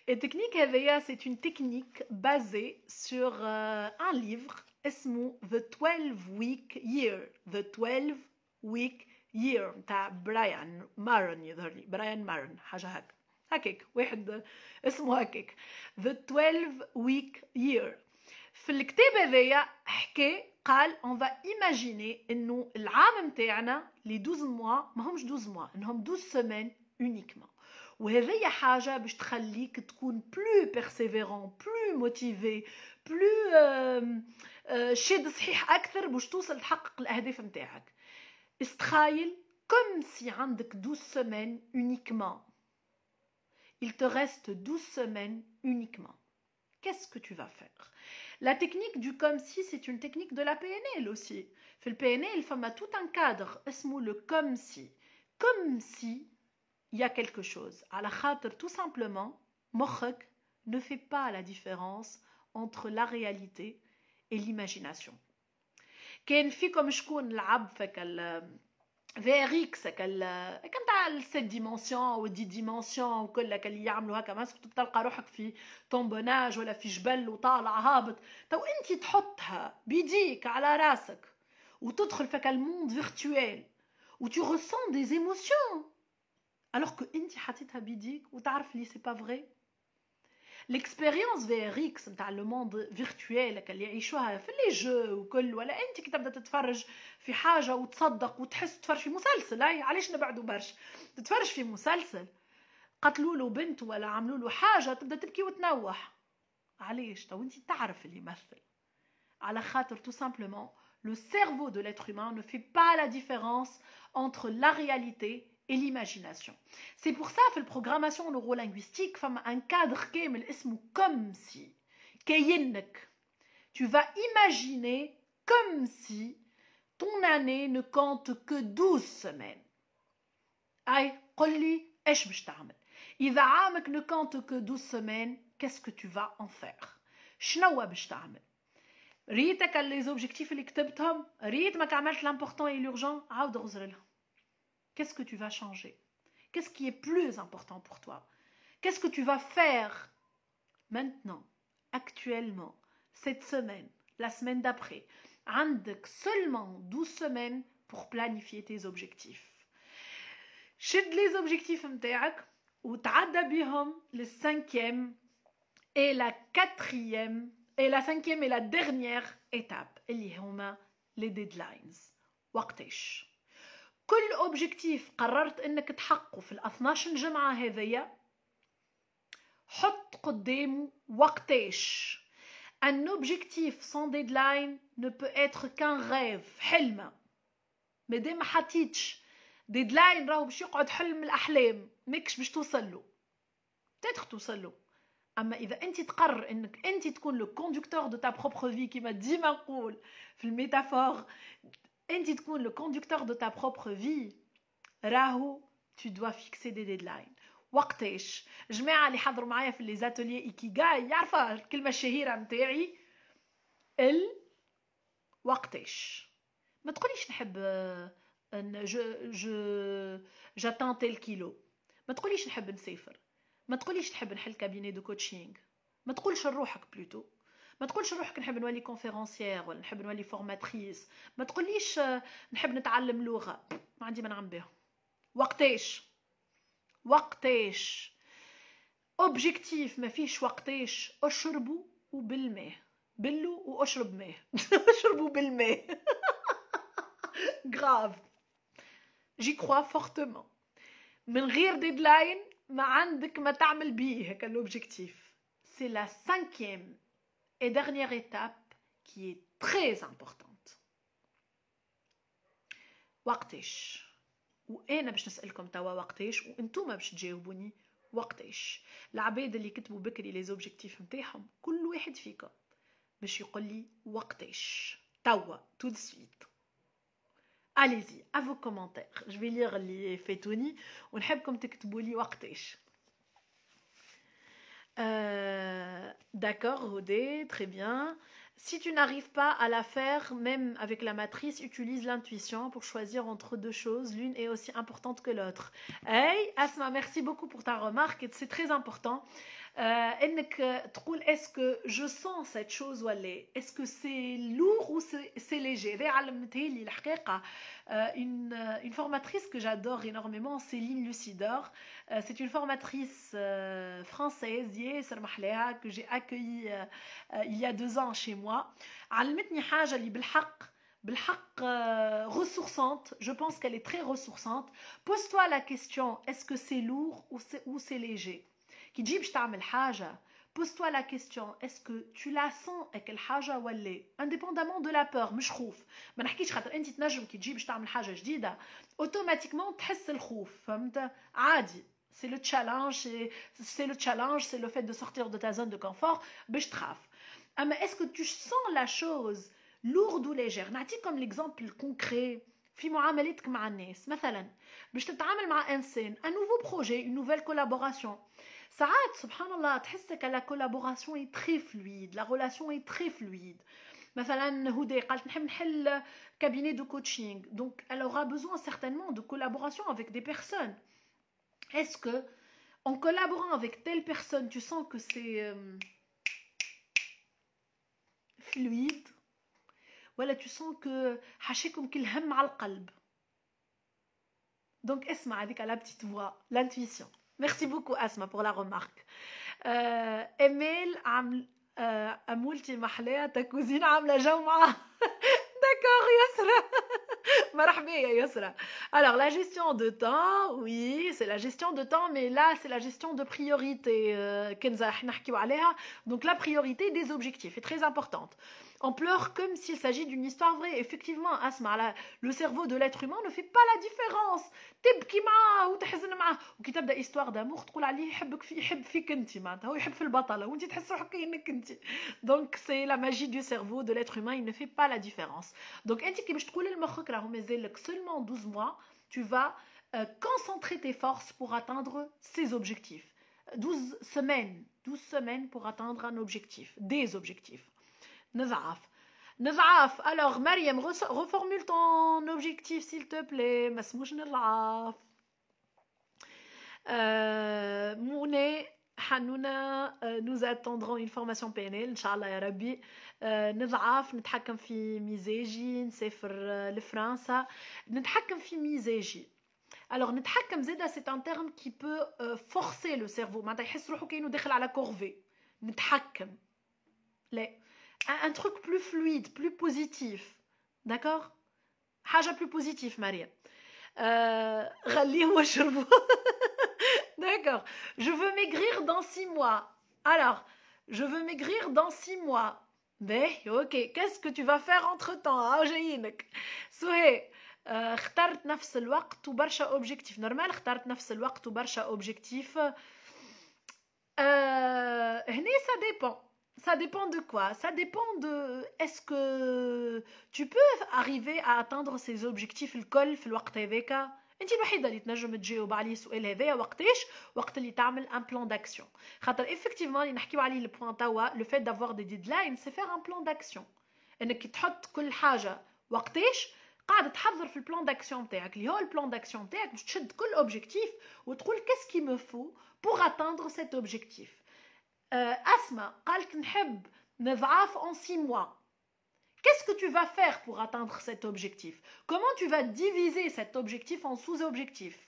التكنيك هذيا c'est une technique basée sur un livre اسمه The 12 Week Year. The 12 Week year تاع برايان مارن يظهر لي برايان مارن حاجه هكاك واحد اسمه هكاك The 12 Week Year. في الكتاب هذايا حكى قال on va imaginer انه العام نتاعنا لي 12 mois ماهمش 12 mois انهم 12 semaines uniquement. وهذه حاجه باش تخليك تكون plus persévérant plus motivé plus شاد صحيح اكثر باش توصل تحقق الاهداف نتاعك. استخايل comme si عندك 12 semaines uniquement. Il te reste 12 semaines uniquement. Qu'est-ce que tu vas faire? La technique du comme si, c'est une technique de la PNL aussi. في le PNL, il y a tout un cadre اسمه le comme si. Comme si il y a quelque chose. على خاطر tout simplement مخك ne fait pas la différence entre la réalité et l'imagination. كان فيكم شكون لعب فك فيريكس كان تاع 7 ديمونسيون و 10 ديمونسيون وكلك اللي يعملوا هكا ماسك تلقى روحك في طومبوناج ولا في جبل وطالع هابط تو انت تحطها بيديك على راسك وتدخل فك الموند فيرتوال و tu ressens des émotions alors que انت حطيتها بيديك وتعرف لي سي با فري. l'expérience VRX نتاع لو موند فيرتوال اللي يعيشوها في لي جو وكل ولا انت كي تبدا تتفرج في حاجه وتصدق وتحس تتفرج في مسلسل. هاي علاش نبعدوا برشا تتفرج في مسلسل قتلوا له بنت ولا عملوا له حاجه تبدا تبكي وتنوح. علاش؟ تو انت تعرف اللي يمثل على خاطر tout simplement le cerveau de l'être humain ne fait pas la différence entre la réalité et l'imagination. C'est pour ça في البروغراماسيون neurolinguistique فما un cadre كامل اسمه comme si كينك tu vas imaginer comme si ton année ne compte que 12 semaines. أي قل لي إيش باش تعمل إذا عامك ne compte que 12 semaines. qu'est-ce que tu vas en faire؟ شنو باش تعمل؟ ريتك لي زوبجيكتيف اللي كتبتهم ريت ما عملت l'important et l'urgent عاود غزر لهم. Qu'est-ce que tu vas changer? Qu'est-ce qui est plus important pour toi? Qu'est-ce que tu vas faire maintenant, actuellement, cette semaine, la semaine d'après? عندك seulement 12 semaines pour planifier tes objectifs. شد les objectifs متاعك وتعدى بهم le 5e et la 4e et la 5e et la dernière étape اللي هما les deadlines. وقتاش كل اوبجيكتيف قررت انك تحققه في ال 12 جمعة هذيا حط قدامه وقتاش. Un objectif sans deadline ne peut être qu'un rêve. حلمة مادام ما حطيتش ديدلاين راهو باش يقعد حلم الاحلام ماكش باش توصل له. peut-être توصل له، اما اذا انت تقرر انك انت تكون لو كوندكتور دو تا بروبر في كيما ديما نقول في الميتافور، انت تكون لو كوندكتور دو تا بروبر في، راهو tu dois fixer des deadlines. وقتاش؟ جماعه اللي حضروا معايا في لي زاتولي ايكيغاي يعرفوا الكلمه الشهيره نتاعي وقتاش. ما تقوليش نحب j'atteins tel كيلو، ما تقوليش نحب نسافر، ما تقوليش نحب نحل كابيني دو كوتشينغ، ما تقولش لروحك بلوتو، ما تقولش لروحك نحب نولي كونفيرونسيير ولا نحب نولي فورماتريس، ما تقوليش نحب نتعلم لغه، ما عندي ما نعمل بها. وقتاش اوبجيكتيف ما فيش وقتاش. اشربوا وبالماء، بلوا واشرب ماء اشربوا بالماء grave. J'y crois fortement. من غير deadline ما عندك ما تعمل بيه هكا l'objectif. C'est la 5e et dernière étape qui est très importante. وقتاش؟ وانا باش نسالكم توا وقتاش وانتوما باش تجاوبوني وقتاش. العباد اللي كتبوا بكري لي زوبجيكتيف نتاعهم كل واحد فيكم باش يقول لي وقتاش توا tout de suite. Allez-y, à vos commentaires. Je vais lire les faitouni. ونحبكم تكتبوا لي وقتاش. D'accord, Rodé, très bien. Si tu n'arrives pas à la faire, même avec la matrice, utilise l'intuition pour choisir entre deux choses. L'une est aussi importante que l'autre. Hey, Asma, merci beaucoup pour ta remarque. C'est très important. انك تقول est-ce que je sens cette chose ولا est-ce que c'est lourd ou c'est léger. هذا علمتها لي الحقيقه une formatrice que j'adore énormément, Céline Lucidor. C'est une formatrice française ياسر محلاها que j'ai accueillie il y a 2 ans chez moi. علمتني حاجه اللي بالحق ressourçante. Je pense qu'elle est très ressourçante. Pose-toi la question, est-ce que c'est lourd ou c'est léger. كي تجي باش تعمل حاجه pose-toi la question, est-ce que tu la sens هاك الحاجه ولا indépendamment de la peur. مش خوف، ما نحكيش خاطر انت تنجم كي تجي باش تعمل حاجه جديده اوتوماتيكمون تحس الخوف، فهمت؟ عادي، c'est le challenge, c'est le fait de sortir de ta zone de confort باش تخاف. اما est-ce que tu sens la chose lourde ou légère. نعطيكم l'exemple concret في معاملتك مع الناس. مثلا باش تتعامل مع انسان un nouveau projet, une nouvelle collaboration. ساعات سبحان الله تحسك la collaboration est très fluide, la relation est très fluide. مثلا هدى قالت نحب نحل cabinet de coaching, donc elle aura besoin certainement de collaboration avec des personnes. Est-ce que en collaborant avec telle personne tu sens que c'est fluide, ولا tu sens que حاشيكم كل هم على القلب. Donc اسمع هذيك la petite voix, l'intuition. Merci beaucoup Asma pour la remarque. Emile عامل أمولتي محلاها ta cousine عاملة جو معاها. D'accord Yasra. مرحبا يا يسرا. Alors la gestion de temps, oui, c'est la gestion de temps, mais là c'est la gestion de priorité. Kenza نحكيو عليها. Donc la priorité des objectifs est très importante. On pleure comme s'il s'agit d'une histoire vraie. Effectivement, Asma, le cerveau de l'être humain ne fait pas la différence. تبكي معاه وتحزن معاه وكي تبدا histoire d'amour تقول عليه يحب فيك انت، معناتها هو يحب في البطله وانت تحس روحك كأنك انت. Donc c'est la magie du cerveau de l'être humain, il ne fait pas la différence. Donc انت كي باش تقول لمخك راهو مازالك seulement 12 mois, tu vas concentrer tes forces pour atteindre ces objectifs. 12 semaines pour atteindre un objectif, des objectifs. نضعاف. Alors Mariam, reformule ton objectif s'il te plaît. ما اسموش نضعاف. Mouné, حنونا nous attendrons une formation PNL ان شاء الله يا ربي. نضعف نتحكم في مزاجي نسافر لفرنسا نتحكم في مزاجي. alors نتحكم زاده c'est un terme qui peut forcer le cerveau معناتها يحس روحه كأنه داخل على كورفي. نتحكم لا un truc plus fluide plus positif d'accord حاجه plus positif مريم. غليه واشربوا. D'accord. Je veux maigrir dans 6 mois. Alors, je veux maigrir dans 6 mois. Ben, ok. Qu'est-ce que tu vas faire entre-temps? جايينك. سهى. اخترت نفس الوقت وبرشا اوبجيكتيف نورمال. اخترت نفس الوقت وبرشا اوبجيكتيف. هنا ça dépend. Ça dépend de quoi? Ça dépend de est-ce que tu peux arriver à atteindre ces objectifs الكل في الوقت هذاك؟ انت الوحيده اللي تنجم تجاوب عليه السؤال هذايا وقتاش وقت اللي تعمل ان بلان داكسيون. خاطر افكتيفمون اللي نحكيو عليه البوان توا لو فيت دافوار دي ديدلاين سي فير ان بلان داكسيون. انك تحط كل حاجه وقتاش قاعد تحضر في البلان داكسيون نتاعك اللي هو البلان داكسيون نتاعك باش تشد كل اوبجيكتيف وتقول كيس كي مو فو بور اتاندر سيت اوبجيكتيف. اسماء قالت نحب نضعف en 6 mois. Qu'est-ce que tu vas faire pour atteindre cet objectif? Comment tu vas diviser cet objectif en sous-objectifs?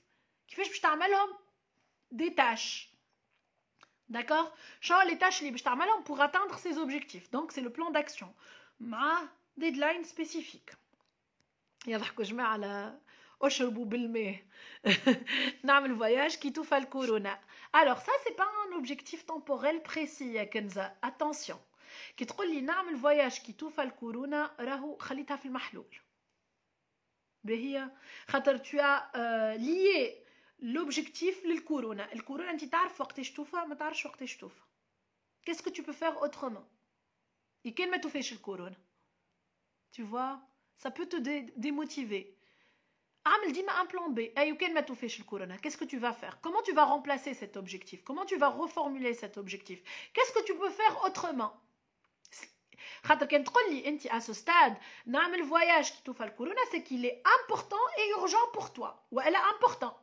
كيفاش باش تعملهم des tâches. D'accord? شنو les tâches اللي باش تعملهم pour atteindre ces objectifs. Donc c'est le plan d'action مع deadline spécifique. يضحكوا جماعة على اشربوا بالماء. نعمل voyage كي توفى الكورونا. Alors ça c'est pas un objectif temporel précis يا كنزة. Attention. كي تقول لي نعمل فواياج كي توفى الكورونا راهو خليتها في المحلول باهي خاطر tu as lié l'objectif للكورونا. الكورونا انت تعرف وقتاش توفى ما تعرفش وقتاش توفى. qu'est-ce que tu peux faire autrement كان ما توفاش الكورونا tu vois ça peut te démotiver. اعمل ديما un plan B. اي كان ما توفاش الكورونا qu'est-ce que tu vas faire? comment tu vas remplacer cet objectif? comment tu vas reformuler cet objectif? qu'est-ce que tu peux faire autrement? خاطر كان تقول لي انت à ce stade نعمل voyage كي توفى الكورونا c'est qu'il est important et urgent pour toi والا important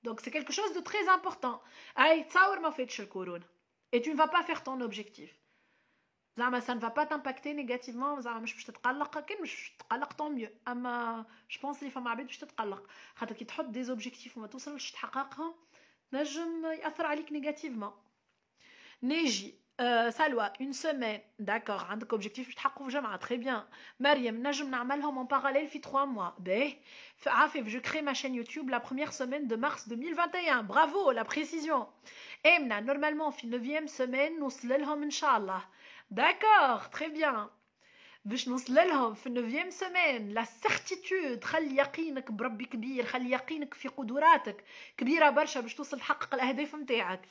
donc c'est quelque chose de très important. اي تصور ما فاتش الكورونا et tu ne vas pas faire ton objectif زعما ça ne va pas t'impacter négativement زعما مش باش تتقلق كان مش تتقلق tant mieux اما je pense اللي فما عباد باش تتقلق خاطر كي تحط des objectifs وما توصلش تحققهم نجم ياثر عليك négativement. ناجي سلوى une semaine d'accord عندك objectif باش تحققه في جامعة très bien. مريم نجم نعملهم en parallèle في 3 mois. باهي عافيف je crée ma chaîne YouTube la première semaine de mars 2021. bravo la précision. امنة normalement في 9e semaine نوصل لهم ان شاء الله. d'accord très bien باش نوصل لهم في 9e semaine. la certitude خلي يقينك بربي كبير خلي يقينك في قدراتك كبيرة برشا باش توصل تحقق الأهداف نتاعك.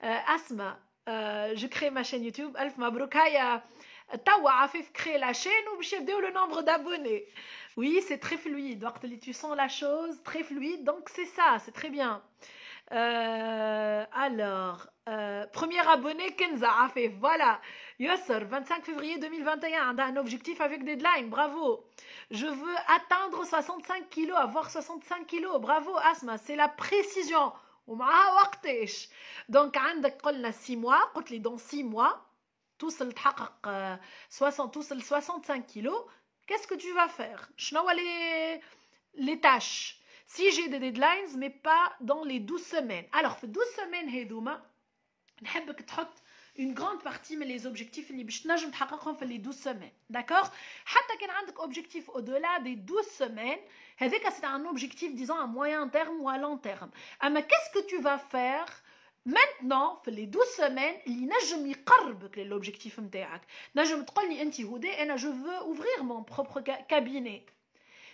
أسماء je crée ma chaîne YouTube. ألف مبروك. هيا توا عفيف crée la chaîne وباش يبداو le nombre d'abonnés. oui c'est très fluide وقت اللي tu sens la chose très fluide donc c'est ça c'est très bien. alors premier abonné Kenza عفيف voilà. Yosser 25 février 2021 un objectif avec deadline. bravo. je veux atteindre 65 kilos avoir 65 kilos. bravo Asma c'est la précision ومعها وقتاش. دونك عندك قلنا 6 mois قلت لي dans 6 mois توصل تحقق 60 توصل 65 كيلو. qu'est-ce que tu vas faire? شنو les tâches si j'ai des deadlines mais pas dans les 12 semaines. alors في 12 semaines هذوما نحبك تحط une grande partie من les objectifs اللي باش تنجم تحققهم في les 12 semaines. d'accord حتى كان عندك objectif au-delà des 12 semaines هذاك c'est un objectif disons à moyen terme ou à long terme. اما qu'est-ce que tu vas faire maintenant في les 12 semaines اللي نجم يقربك للobjectif نتاعك؟ نجم تقول لي انت هدى انا je veux ouvrir mon propre cabinet.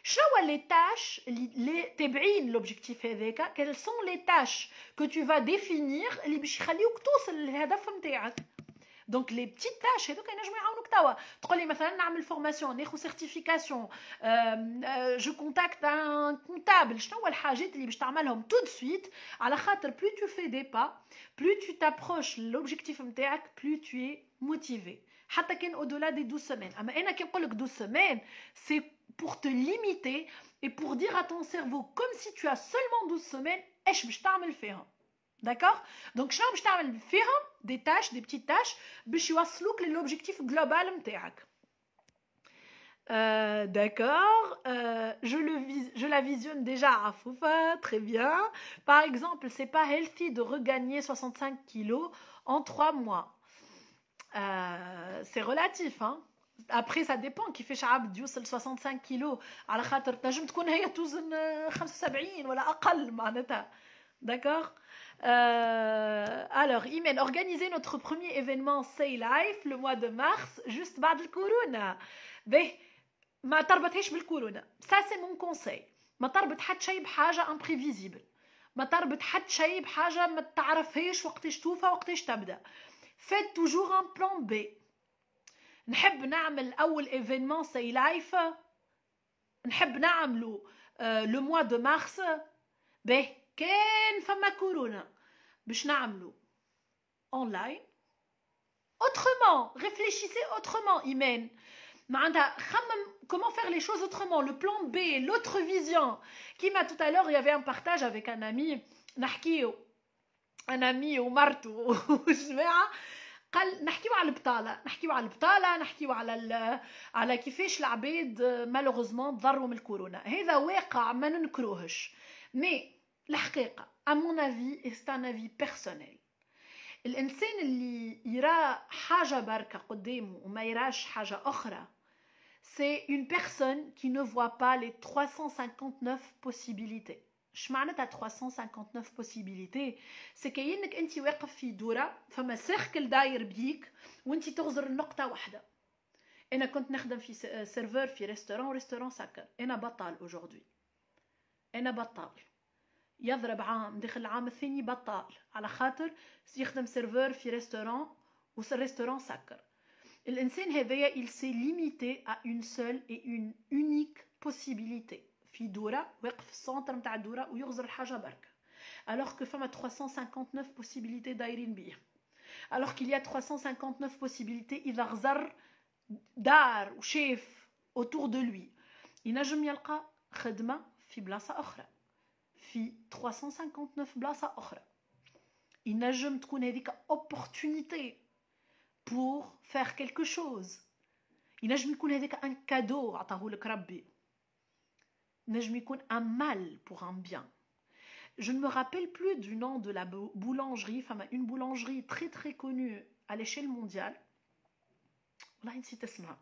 شنو les tâches اللي تابعين l'objectif هذاك؟ quelles sont les tâches que tu vas définir اللي باش يخليوك توصل للهدف نتاعك؟ دونك لي بتيت تاش هذوك ينجموا يعاونوك توا. تقول لي مثلا نعمل فورماسيون ناخذ سيرتيفيكاسيون جو كونتاكت ان كونتابل. شنو هو الحاجات اللي باش تعملهم تو دو سويت على خاطر بلو تو في دي با بلو تو تابروش لوبجيكتيف نتاعك بلو تو اي موتيفي حتى كان او دولا دي 12 سيمين. اما انا كي نقول لك 12 سيمين سي pour te limiter et pour dire à ton cerveau comme si tu as seulement 12 semaines ايش باش تعمل فيهم. D'accord? Donc شنو باش تعمل فيهم des tâches des petites tâches باش يوصلوك للobjectif global نتاعك. D'accord, je la visionne déjà à Foufa, très bien. Par exemple, c'est pas healthy de regagner 65 kilos en 3 mois. C'est relatif, hein. Après, ça dépend كيفاش عبد يوصل 65 كيلو على خاطر تنجم تكون هي توزن 75 ولا أقل معناتها. D'accord. Alors, Imen, organiser notre premier événement Say Life le mois de mars, juste بعد الكورونا. ما تربطهاش بالكورونا. Ça c'est mon conseil. ما تربط حد شيء بحاجة imprévisible. ما تربط حد شيء بحاجة ما تعرفهاش وقتاش توفى وقتاش تبدا. Faites toujours un plan B. نحب نعمل أول événement Say Life. نحب نعمله le mois de mars. كان فما كورونا باش نعملو اونلاين. autrement réfléchissez autrement Imen. معناتها خمم comment faire les choses autrement, le plan B, l'autre vision. كيما tout à l'heure il y avait un partage avec un ami نحكيو un ami ومرته والجماعه قال نحكيو على البطاله نحكيو على كيفاش العباد مالوغوزمون تضروا من الكورونا. هذا واقع ما ننكروهش مي الحقيقة à mon avis et c'est un avis personnel. الإنسان اللي يرى حاجة بركة قدامه وما يراش حاجة أخرى c'est une personne qui ne voit pas les 359 possibilités. اش معناتها 359 possibilités؟ c'est كأنك أنت واقف في دورة فما سيركل داير بيك وأنت تغزر نقطة واحدة. أنا كنت نخدم في سيرفر في ريستوران سكر. أنا بطال aujourd'hui. أنا بطال. يضرب عام داخل العام الثاني بطال على خاطر يخدم سيرفور في ريستوران والريستوران سكر. الانسان هذايا il s'est limité à une seule et une unique possibilité في دوره واقف في السونتر نتاع الدوره ويغزر الحاجه برك alors que فما 359 possibilités دايرين بيه. alors qu'il y a 359 possibilités اذا غزر دار وشاف autour de lui ينجم يلقى خدمه في بلاصه اخرى في 359 بلاصة أخرى. ينجم تكون هذيك opportunité pour faire quelque chose. ينجم يكون هذيك un cadeau عطاهولك ربي. ينجم يكون un mal pour un bien. Je ne me rappelle plus du nom de la boulangerie, enfin une boulangerie très très connue à l'échelle mondiale. والله نسيت اسمها.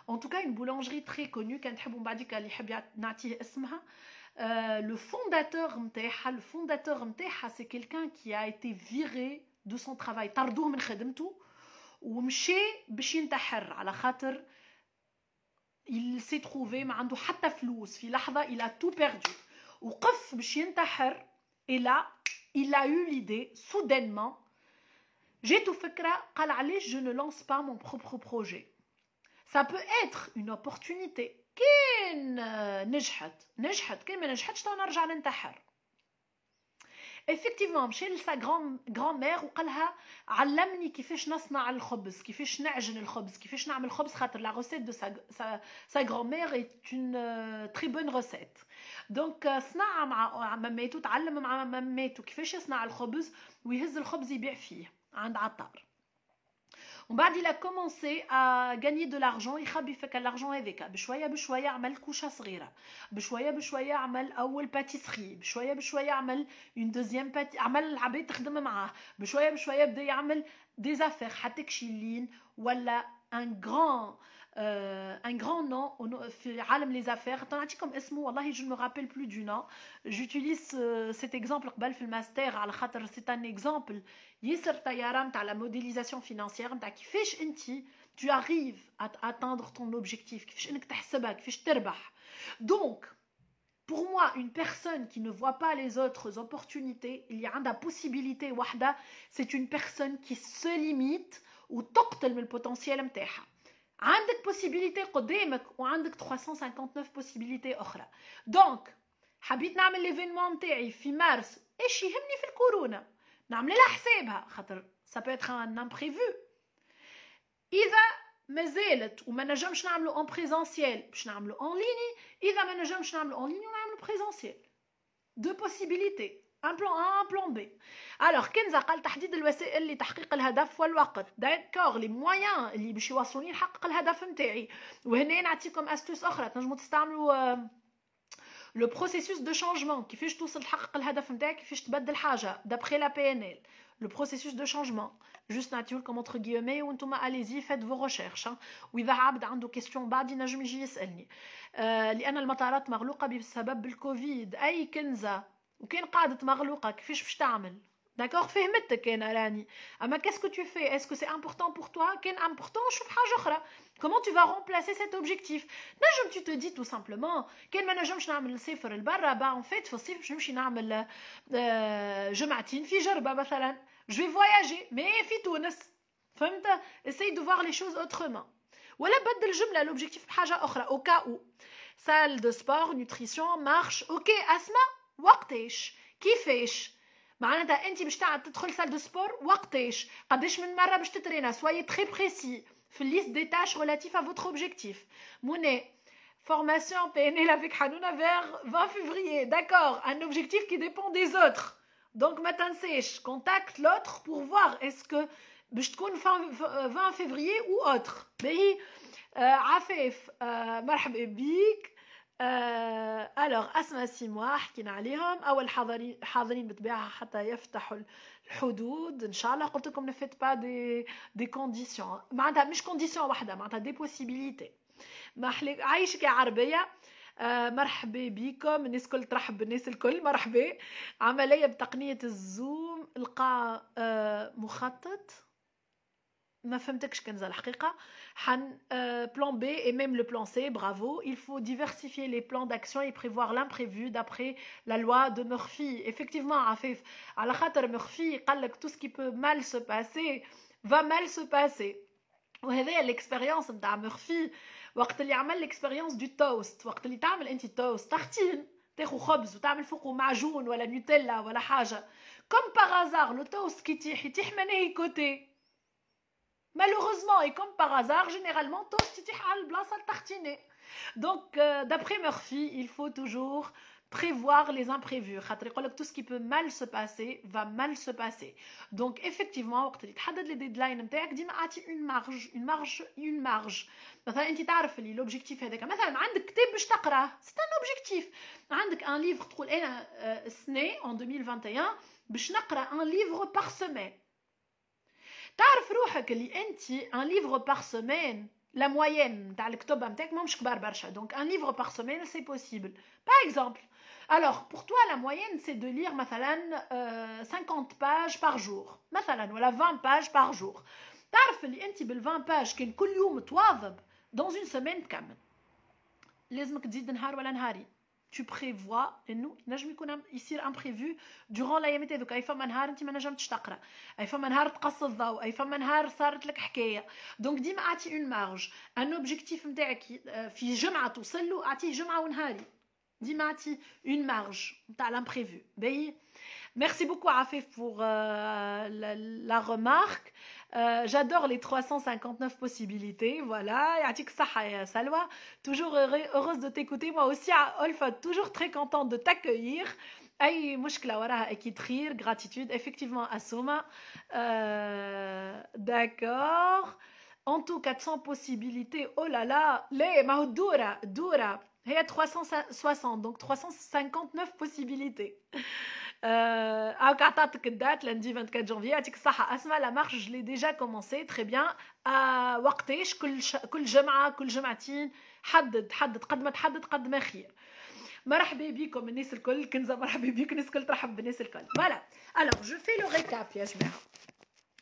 En tout cas une boulangerie très connue كان تحبوا بعديك اللي يحب نعطيه اسمها. Le fondateur متاعها c'est quelqu'un qui a été viré de son travail. طردوه من خدمته ومشي باش ينتحر على خاطر il s'est trouvé ما عنده حتى فلوس في لحظة il a tout perdu وقف باش ينتحر et là il a eu l'idée soudainement جاتو فكرة قال علاش je ne lance pas mon propre projet. Ça peut être une opportunité. كان نجحت كان ما نجحتش تو نرجع ننتحر. effectivement مشى لسا grand-mère وقالها علمني كيفاش نصنع الخبز كيفاش نعجن الخبز كيفاش نعمل خبز خاطر la recette de sa grand-mère est une très bonne recette. donc صنع مع مامته تعلم مع مامته كيفاش يصنع الخبز ويهز الخبز يبيع فيه عند عطار. ومن بعد il a commencé à gagner de l'argent يخبي فك l'argent هذاك بشويه عمل كوشه صغيره بشويه عمل اول باتيسري بشويه عمل une deuxième عمل العباد تخدم معاه بشويه بدا يعمل des affaires حتى كشيلين ولا un grand nom في عالم les affaires. نعطيكم اسمه والله je ne me rappelle plus du nom. j'utilise cet exemple قبل في الماستر على خاطر c'est un exemple ياسر طياره نتاع la modélisation financière نتاع كيفاش انت tu arrives à atteindre ton objectif كيفاش انك تحسبها كيفاش تربح. donc pour moi une personne qui ne voit pas les autres opportunités il y a عندها possibilité واحده c'est une personne qui se limite وتقتل من البوتنسيال نتاعها. عندك possibilité قدامك وعندك 359 possibilité أخرى. donc حبيت نعمل ليفينمون نتاعي في مارس ايش يهمني في الكورونا نعمل لها حسابها خاطر ça peut être un imprévu. إذا ما زالت وما نجمش نعملو en présentiel باش نعملو en ligne. إذا ما نجمش نعملو en ligne ونعملو présentiel. deux possibilités ان بلان بي. الوغ كنزه قال تحديد الوسائل لتحقيق الهدف والوقت. داكوغ لي مويان اللي باش يوصلوني نحقق الهدف نتاعي. وهنا نعطيكم استوس اخرى تنجموا تستعملوا لو بروسيسوس دو شانجمون. كيفاش توصل تحقق الهدف نتاعك، كيفاش تبدل حاجه دابخي لا بي ان ال. لو بروسيسوس دو شانجمون جوست نعطيولكم انتر غيومي وانتم اليزي فات فو ريشيرش. واذا عبد عنده كيستيون بعد ينجم يجي يسالني. لان المطارات مغلوقه بسبب الكوفيد. اي كنزه وكان قاعدة مغلوقة كيفاش باش تعمل؟ داكوغ فهمتك انا راني. اما كاسكو تو في؟ اسكو سي امبورطون بور توا؟ كان امبورطون شوف حاجة اخرى. كومون تو فا رومبلاسي سيت اوبجيكتيف؟ نجم تو تو دي تو سامبلومون كان ما نجمش نعمل نسافر لبرا با اون فيت في الصيف باش نمشي نعمل جمعتين في جربة مثلا. جو في فواياجي مي في تونس. فهمت؟ اساي دو فوار لي شوز اوترومون. ولا بدل جملة لوبجيكتيف بحاجة اخرى او كا او. سال دو سبور، نوتريسيون، مارش. اوكي اسمع وقتاش كيفاش معناتها انت باش تدخل سال دو سبور وقتاش قداش من مره باش تترينا. سويي تري بريسي في الليست دي تاش ريلاتيف ا فوتر اوبجيكتيف. موني formation PNL avec Hanouna vers 20 février. D'accord, un objectif qui dépend des autres. Donc ما تنساش contacte l'autre pour voir est-ce que باش تكون 20 février ou autre. باهي عفاف مرحبا بيك. الوغ اسماء سيموا حكينا عليهم. اول حاضرين بالطبيعه حتى يفتحوا الحدود ان شاء الله. قلت لكم نفيت با دي كونديسيون معناتها مش كونديسيون واحده معناتها دي بوسيبيليتي. عايشك يا عربيه. مرحبا بكم الناس الكل ترحب بالناس الكل. مرحبا. عمليه بتقنيه الزوم القى مخطط. ما فهمتكش كنزة الحقيقة. حن plan B et même le plan C, bravo. Il faut diversifier les plans d'action et prévoir l'imprévu d'après la loi de Murphy. Effectivement, Afif, على خاطر Murphy قال لك tout ce qui peut mal se passer va mal se passer. وهذا l'expérience نتاع Murphy. وقت اللي عمل l'expérience du toast، وقت اللي تعمل انت توست تختين تاخو خبز وتعمل فوقه معجون ولا نوتيلا ولا حاجة. comme par hasard le toast كي يتيح مناهي كوتي. Malheureusement et comme par hasard, généralement, toast تتيح على البلاصة التختينة. Donc, d'après Murphy, il faut toujours prévoir les imprévus. خاطر يقول لك tout ce qui peut mal se passer va mal se passer. Donc, effectivement, وقت اللي تحدد لي ديدلاين نتاعك ديما اعطي une marge. مثلا انت تعرف اللي لوبجيكتيف هذاك مثلا عندك كتاب باش تقراه، سي ان اوبجيكتيف. عندك ان ليفر تقول انا السنة en 2021 باش نقرا ان ليفر بار سيمين. تعرف روحك اللي انت ان ليفر بار سيمين لا موين تاع الكتب نتاعك ماهمش كبار برشا. دونك ان ليفر بار سيمين سي بوسيبل. باغ اكزومبل alors pour toi la moyenne c'est de lire مثلا 50 pages par jour مثلا ولا 20 pages par jour. تعرف اللي انت بال 20 باج كان كل يوم تواظب dans une semaine تكمل. لازمك تزيد نهار ولا نهارين. tu prévois انه نجم يكون يصير امبريفو durant الايامات هذوك. اي فما نهار انت ما نجمتش تقرا، اي فما نهار تقص الضوء، اي فما نهار صارت لك حكايه. دونك ديما اعطي اون مارج. ان اوبجيكتيف نتاعك في جمعه توصل له اعطيه جمعه ونهاري. ديما اعطي اون مارج نتاع لامبريفو. باهي. Merci beaucoup Afif pour la remarque. J'adore les 359 possibilités. Voilà. Yatik Saha Salwa. Toujours heureuse de t'écouter. Moi aussi, Olfa, toujours très contente de t'accueillir. Aïe, mouchkla waraha akid khir, gratitude. Effectivement, Assouma. D'accord. En tout, 400 possibilités. Oh là là. Les, mahoudoura, doura. Il y a 360, donc 359 possibilités. عطاتك الدات lundi 24 janvier. يعطيك الصحة أسمع. لا مارش je l'ai déjà commencé très bien. وقتاش كل جمعة كل جمعتين حدد قد ما تحدد قد ما خير. مرحبا بكم الناس الكل. كنزة مرحبا بكم الناس الكل ترحب بالناس الكل. فوالا. alors je fais le récap يا جماعة.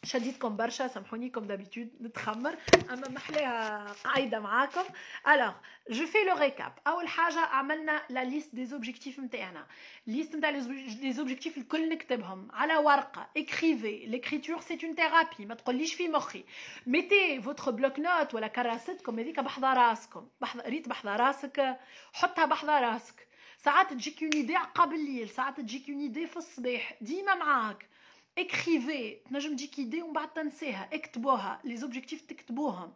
شديدكم برشا سامحوني كوم دابيتود نتخمر اما محلاها قاعده معاكم. الوغ جو في لو ريكاب. اول حاجه عملنا لا ليست دي زوبجيكتيف نتاعنا. ليست نتاع لي زوبجيكتيف الكل نكتبهم على ورقه. اكريفي ليكريتور سي اون ثيرابي. ما تقوليش في مخي. ميتي فوتر بلوك نوت ولا كراستكم هذيك بحذا راسكم. ريت بحذا راسك حطها بحذا راسك. ساعات تجيك اون ايدي قبل الليل، ساعات تجيك اون ايدي في الصباح. ديما معاك. écrivez تنجم تجيك ايدي ومن بعد تنساها. اكتبوها لي زوبجيكتيف تكتبوهم.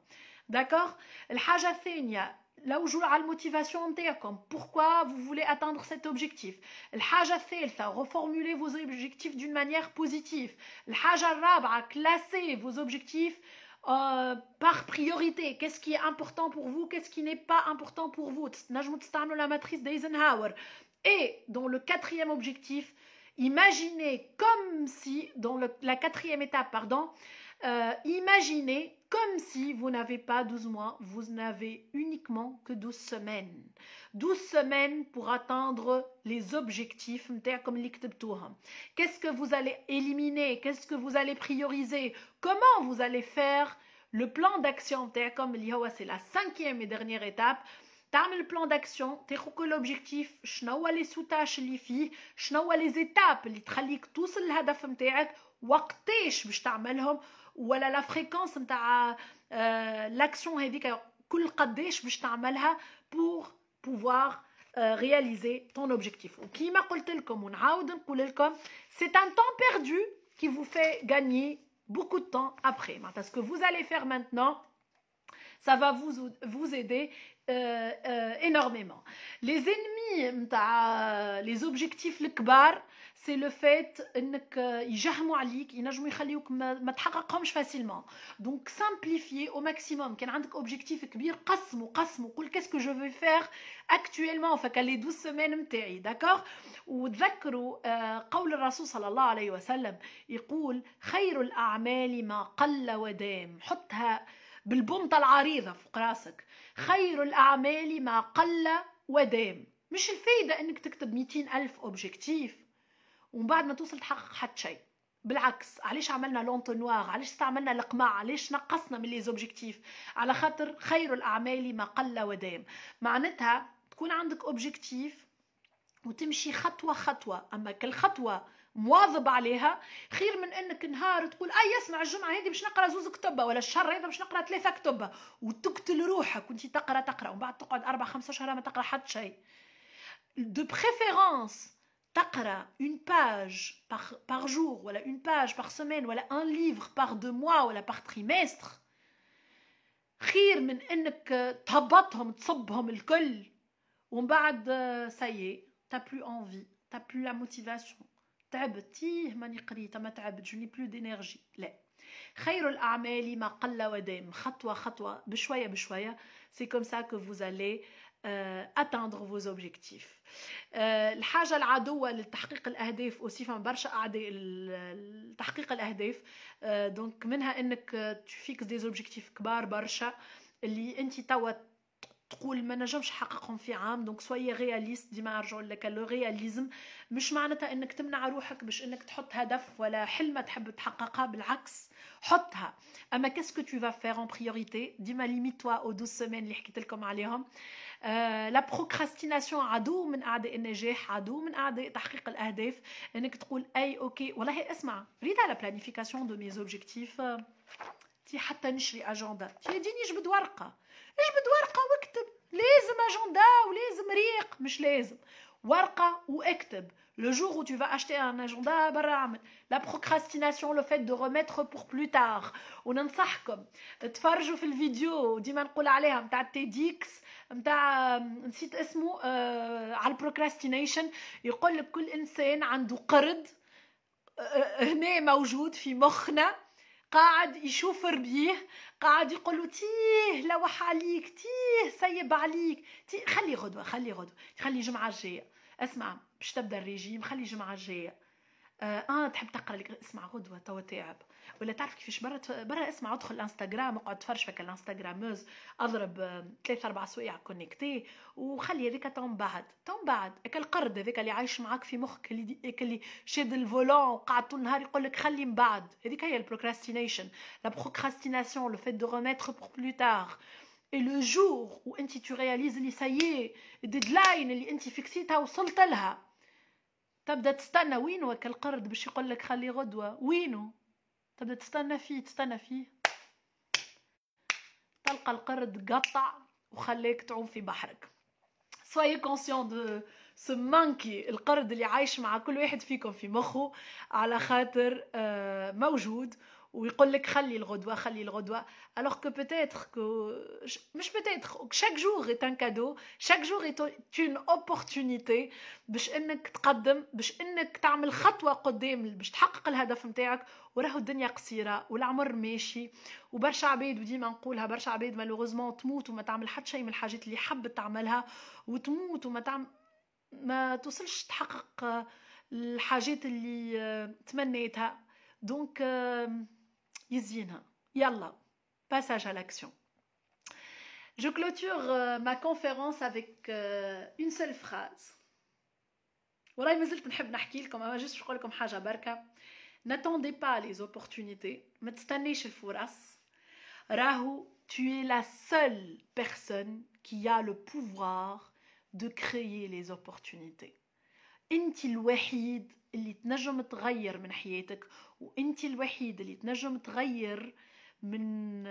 داكوغ. الحاجه الثانيه لوجوا على الموتيفاسيون نتاعكم. pourquoi vous voulez atteindre cet objectif. الحاجة الثالثة reformulez vos objectifs d'une manière positive. الحاجة الرابعة classez vos objectifs par priorité. Qu'est-ce qui est important pour vous, qu'est-ce qui n'est pas important pour vous. نجموا تستعملوا la matrice d'Eisenhower. Et dans le quatrième objectif, imaginez comme si, dans la quatrième étape, pardon, imaginez comme si vous n'avez pas 12 mois, vous n'avez uniquement que 12 semaines. 12 semaines pour atteindre les objectifs. Qu'est-ce que vous allez éliminer? Qu'est-ce que vous allez prioriser? Comment vous allez faire le plan d'action? C'est la cinquième et dernière étape. تعمل بلان داكسيون تاخذ كل اوبجيكتيف شنو هو لي سوتاش اللي فيه شنو هو لي زيتاب اللي تخليك توصل للهدف نتاعك وقتاش باش تعملهم ولا لا فريكونس نتاع لاكسيون هذيك كل قداش باش تعملها pour pouvoir réaliser ton objectif. وكيما قلت لكم ونعاود نقول لكم c'est un temps perdu qui vous fait gagner beaucoup de temps après. Ce que vous allez faire maintenant, ça va vous aider énormément. Les ennemis, les objectifs الكبار, c'est le fait انك يجهموا عليك ينجموا يخليوك ما تحققهمش facilement. Donc simplifiez au maximum. كان عندك objectif كبير قسموا قول qu'est-ce que je vais faire actuellement فك les 12 semaines نتاعي. d'accord. وتذكروا قول الرسول صلى الله عليه وسلم يقول خير الأعمال ما قل ودام. حطها بالبنطة العريضة فوق راسك. خير الأعمال ما قل ودام. مش الفايدة انك تكتب 200,000 اوبجيكتيف ومن بعد ما توصل تحقق حتى شيء. بالعكس علاش عملنا لونتونوار؟ علاش استعملنا القمع؟ علاش نقصنا من لي زوبجيكتيف؟ على خاطر خير الأعمال ما قل ودام. معناتها تكون عندك اوبجيكتيف وتمشي خطوة خطوة. اما كل خطوة مواظب عليها خير من انك نهار تقول اسمع الجمعه هذه باش نقرا 2 كتب ولا الشهر هذا باش نقرا 3 كتب وتقتل روحك وانت تقرا ومن بعد تقعد 4-5 شهور ما تقرا حتى شيء. دو بريفيرونس تقرا une page par jour ولا une page par semaine ولا un livre par 2 mois ولا par trimestre خير من انك تهبطهم تصبهم الكل ومن بعد سايي t'as plus envie, t'as plus la motivation. تعبت ماني قريت ما تعبت جو ني بلو دينيرجي. لا، خير الأعمال ما قل ودام. خطوة خطوة بشوية بشوية. سي كوم سا كو فوز الي atteindre vos objectifs. الحاجة العدوة لتحقيق الأهداف أوسي فما برشا أعداء لتحقيق الأهداف. دونك منها إنك تفيكس دي زوبجيكتيف كبار برشا اللي أنت توا تقول ما نجمش نحققهم في عام. دونك سوي رياليست. ديما نرجعوا لك لو رياليزم مش معناتها انك تمنع روحك باش انك تحط هدف ولا حلمه تحب تحققها. بالعكس حطها. اما كاسكو تو فا فير اون بريوريتي. ديما ليميت توا او 12 سيمين اللي حكيت لكم عليهم. لا بروكراستيناسيون عدو من اعداء النجاح، عدو من اعداء تحقيق الاهداف. انك تقول اي اوكي والله اسمع ريت على بلانيفيكاسيون دو مي اوبجيكتيف تي حتى نشري اجندا تي ديني جبد ورقه واكتب. لازم اجندا ولازم ريق؟ مش لازم. ورقه واكتب. Le jour où tu vas acheter un agenda برا اعمل. La procrastination, le fait de remettre pour plus tard. وننصحكم تفرجوا في الفيديو ديما نقول عليها نتاع تيديكس نتاع نسيت اسمه على البروكراستينيشن. يقول لك كل انسان عنده قرد هنا موجود في مخنا قاعد يشوفر بيه قاعد يقول له تيه لوح عليك تيه سيب عليك تيه خلي غدوه خلي جمعه الجايه. اسمع باش تبدا الريجيم خلي جمعه الجايه. تحب تقرا لك اسمع غدوه توا تعب ولا تعرف كيفاش برا اسمع ادخل الانستغرام اقعد تفرج فيك الانستغراموز اضرب 3-4 سوايع كونيكتي وخلي هذيك تون بعد اكل القرد هذاك اللي عايش معاك في مخك اللي شاد الفولون وقعد طول النهار يقول لك خلي من بعد. هذيك هي البروكراستينيشن. لا بروكراستيناسيون لو فيت دو ريميتر بور بلو تار. Et le jour où انت tu réalises اللي سايي الديدلاين اللي انت فيكسيتها وصلت لها تبدا تستنى. وين وك القرد باش يقول لك خلي غدوه؟ وينه؟ تبدا تستنى فيه تلقى القرد قطع وخليك تعوم في بحرك. soyez conscient de ce monkey القرد اللي عايش مع كل واحد فيكم في مخه على خاطر موجود ويقول لك خلي الغدوة خلي الغدوة alors que peut-être que مش peut-être chaque jour est un cadeau chaque jour est une opportunité باش انك تقدم باش انك تعمل خطوة قدام باش تحقق الهدف متاعك وراهو الدنيا قصيرة والعمر ماشي وبرشا عباد وديما نقولها برشا عباد مالوغوزمون تموت وما تعمل حتى شيء من الحاجات اللي حبت تعملها وتموت وما ما توصلش تحقق الحاجات اللي تمنيتها دونك يزينها يلا passage à l'action. Je clôture ma conférence avec une seule phrase. وراي مازلت نحب نحكي لكم اما جست نقول لكم حاجه بركه. N'attendez pas les opportunités. ما تستنيش الفرص. راهو tu es la seule personne qui a le pouvoir de créer les opportunités. انت الوحيد اللي تنجم تغير من حياتك وانت الوحيد اللي تنجم تغير من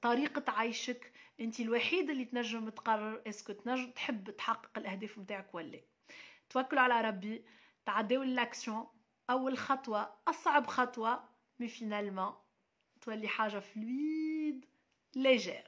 طريقة عيشك. انت الوحيد اللي تنجم تقرر اسكو تنجم تحب تحقق الاهداف متاعك ولا. توكلوا على ربي تعديوا للاكسيون. اول خطوة اصعب خطوة مي فينالمون تولي حاجة فلويد ليجير.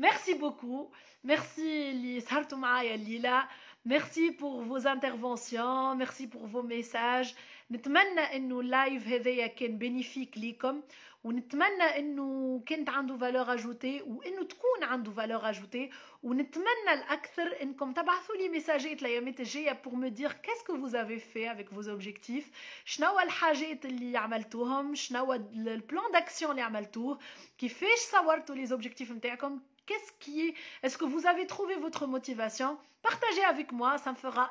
Merci beaucoup. Merci اللي سهرتوا معايا الليلة. Merci pour vos interventions, merci pour vos messages. نتمنى انه اللايف هذايا كان بينيفيك ليكم ونتمنى انه كانت عنده فالور اجوتي وانه تكون عنده فالور اجوتي ونتمنى الاكثر انكم تبعثوا لي ميساجات الايامات الجايه pour me dire qu'est-ce que vous avez fait avec vos objectifs. شنو الحاجات اللي عملتوهم شنو البلان داكسيون اللي عملتوه كيفاش صورتوا لي زوبجيكتيف نتاعكم. Qu'est-ce qui est-ce que vous avez trouvé votre motivation? Partagez avec moi, ça me fera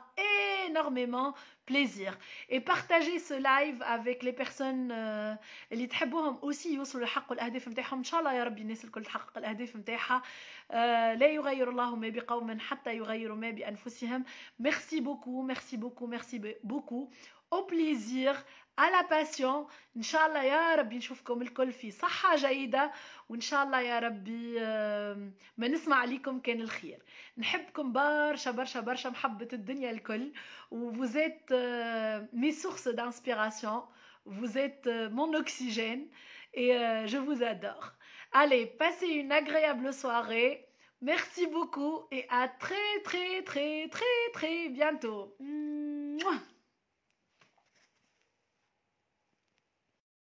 énormément plaisir. Et partagez ce live avec les personnes اللي تحبوهم aussi يوصلوا لحقوا الأهداف متاعهم. إن شاء الله يا ربي الناس الكل تحقق الأهداف متاعها. لا يغير الله ما بقوم حتى يغيروا ما بأنفسهم. Merci beaucoup, merci beaucoup, merci beaucoup. Au plaisir. À la passion. إن شاء الله يا ربي نشوفكم الكل في صحة جيدة وإن شاء الله يا ربي ما نسمع عليكم كان الخير. نحبكم برشا برشا برشا محبة الدنيا الكل. Vous êtes mes sources d'inspiration. Vous êtes mon oxygène et je vous adore. Allez, passez une agréable soirée. Merci beaucoup et à très très très très très bientôt. Mouah.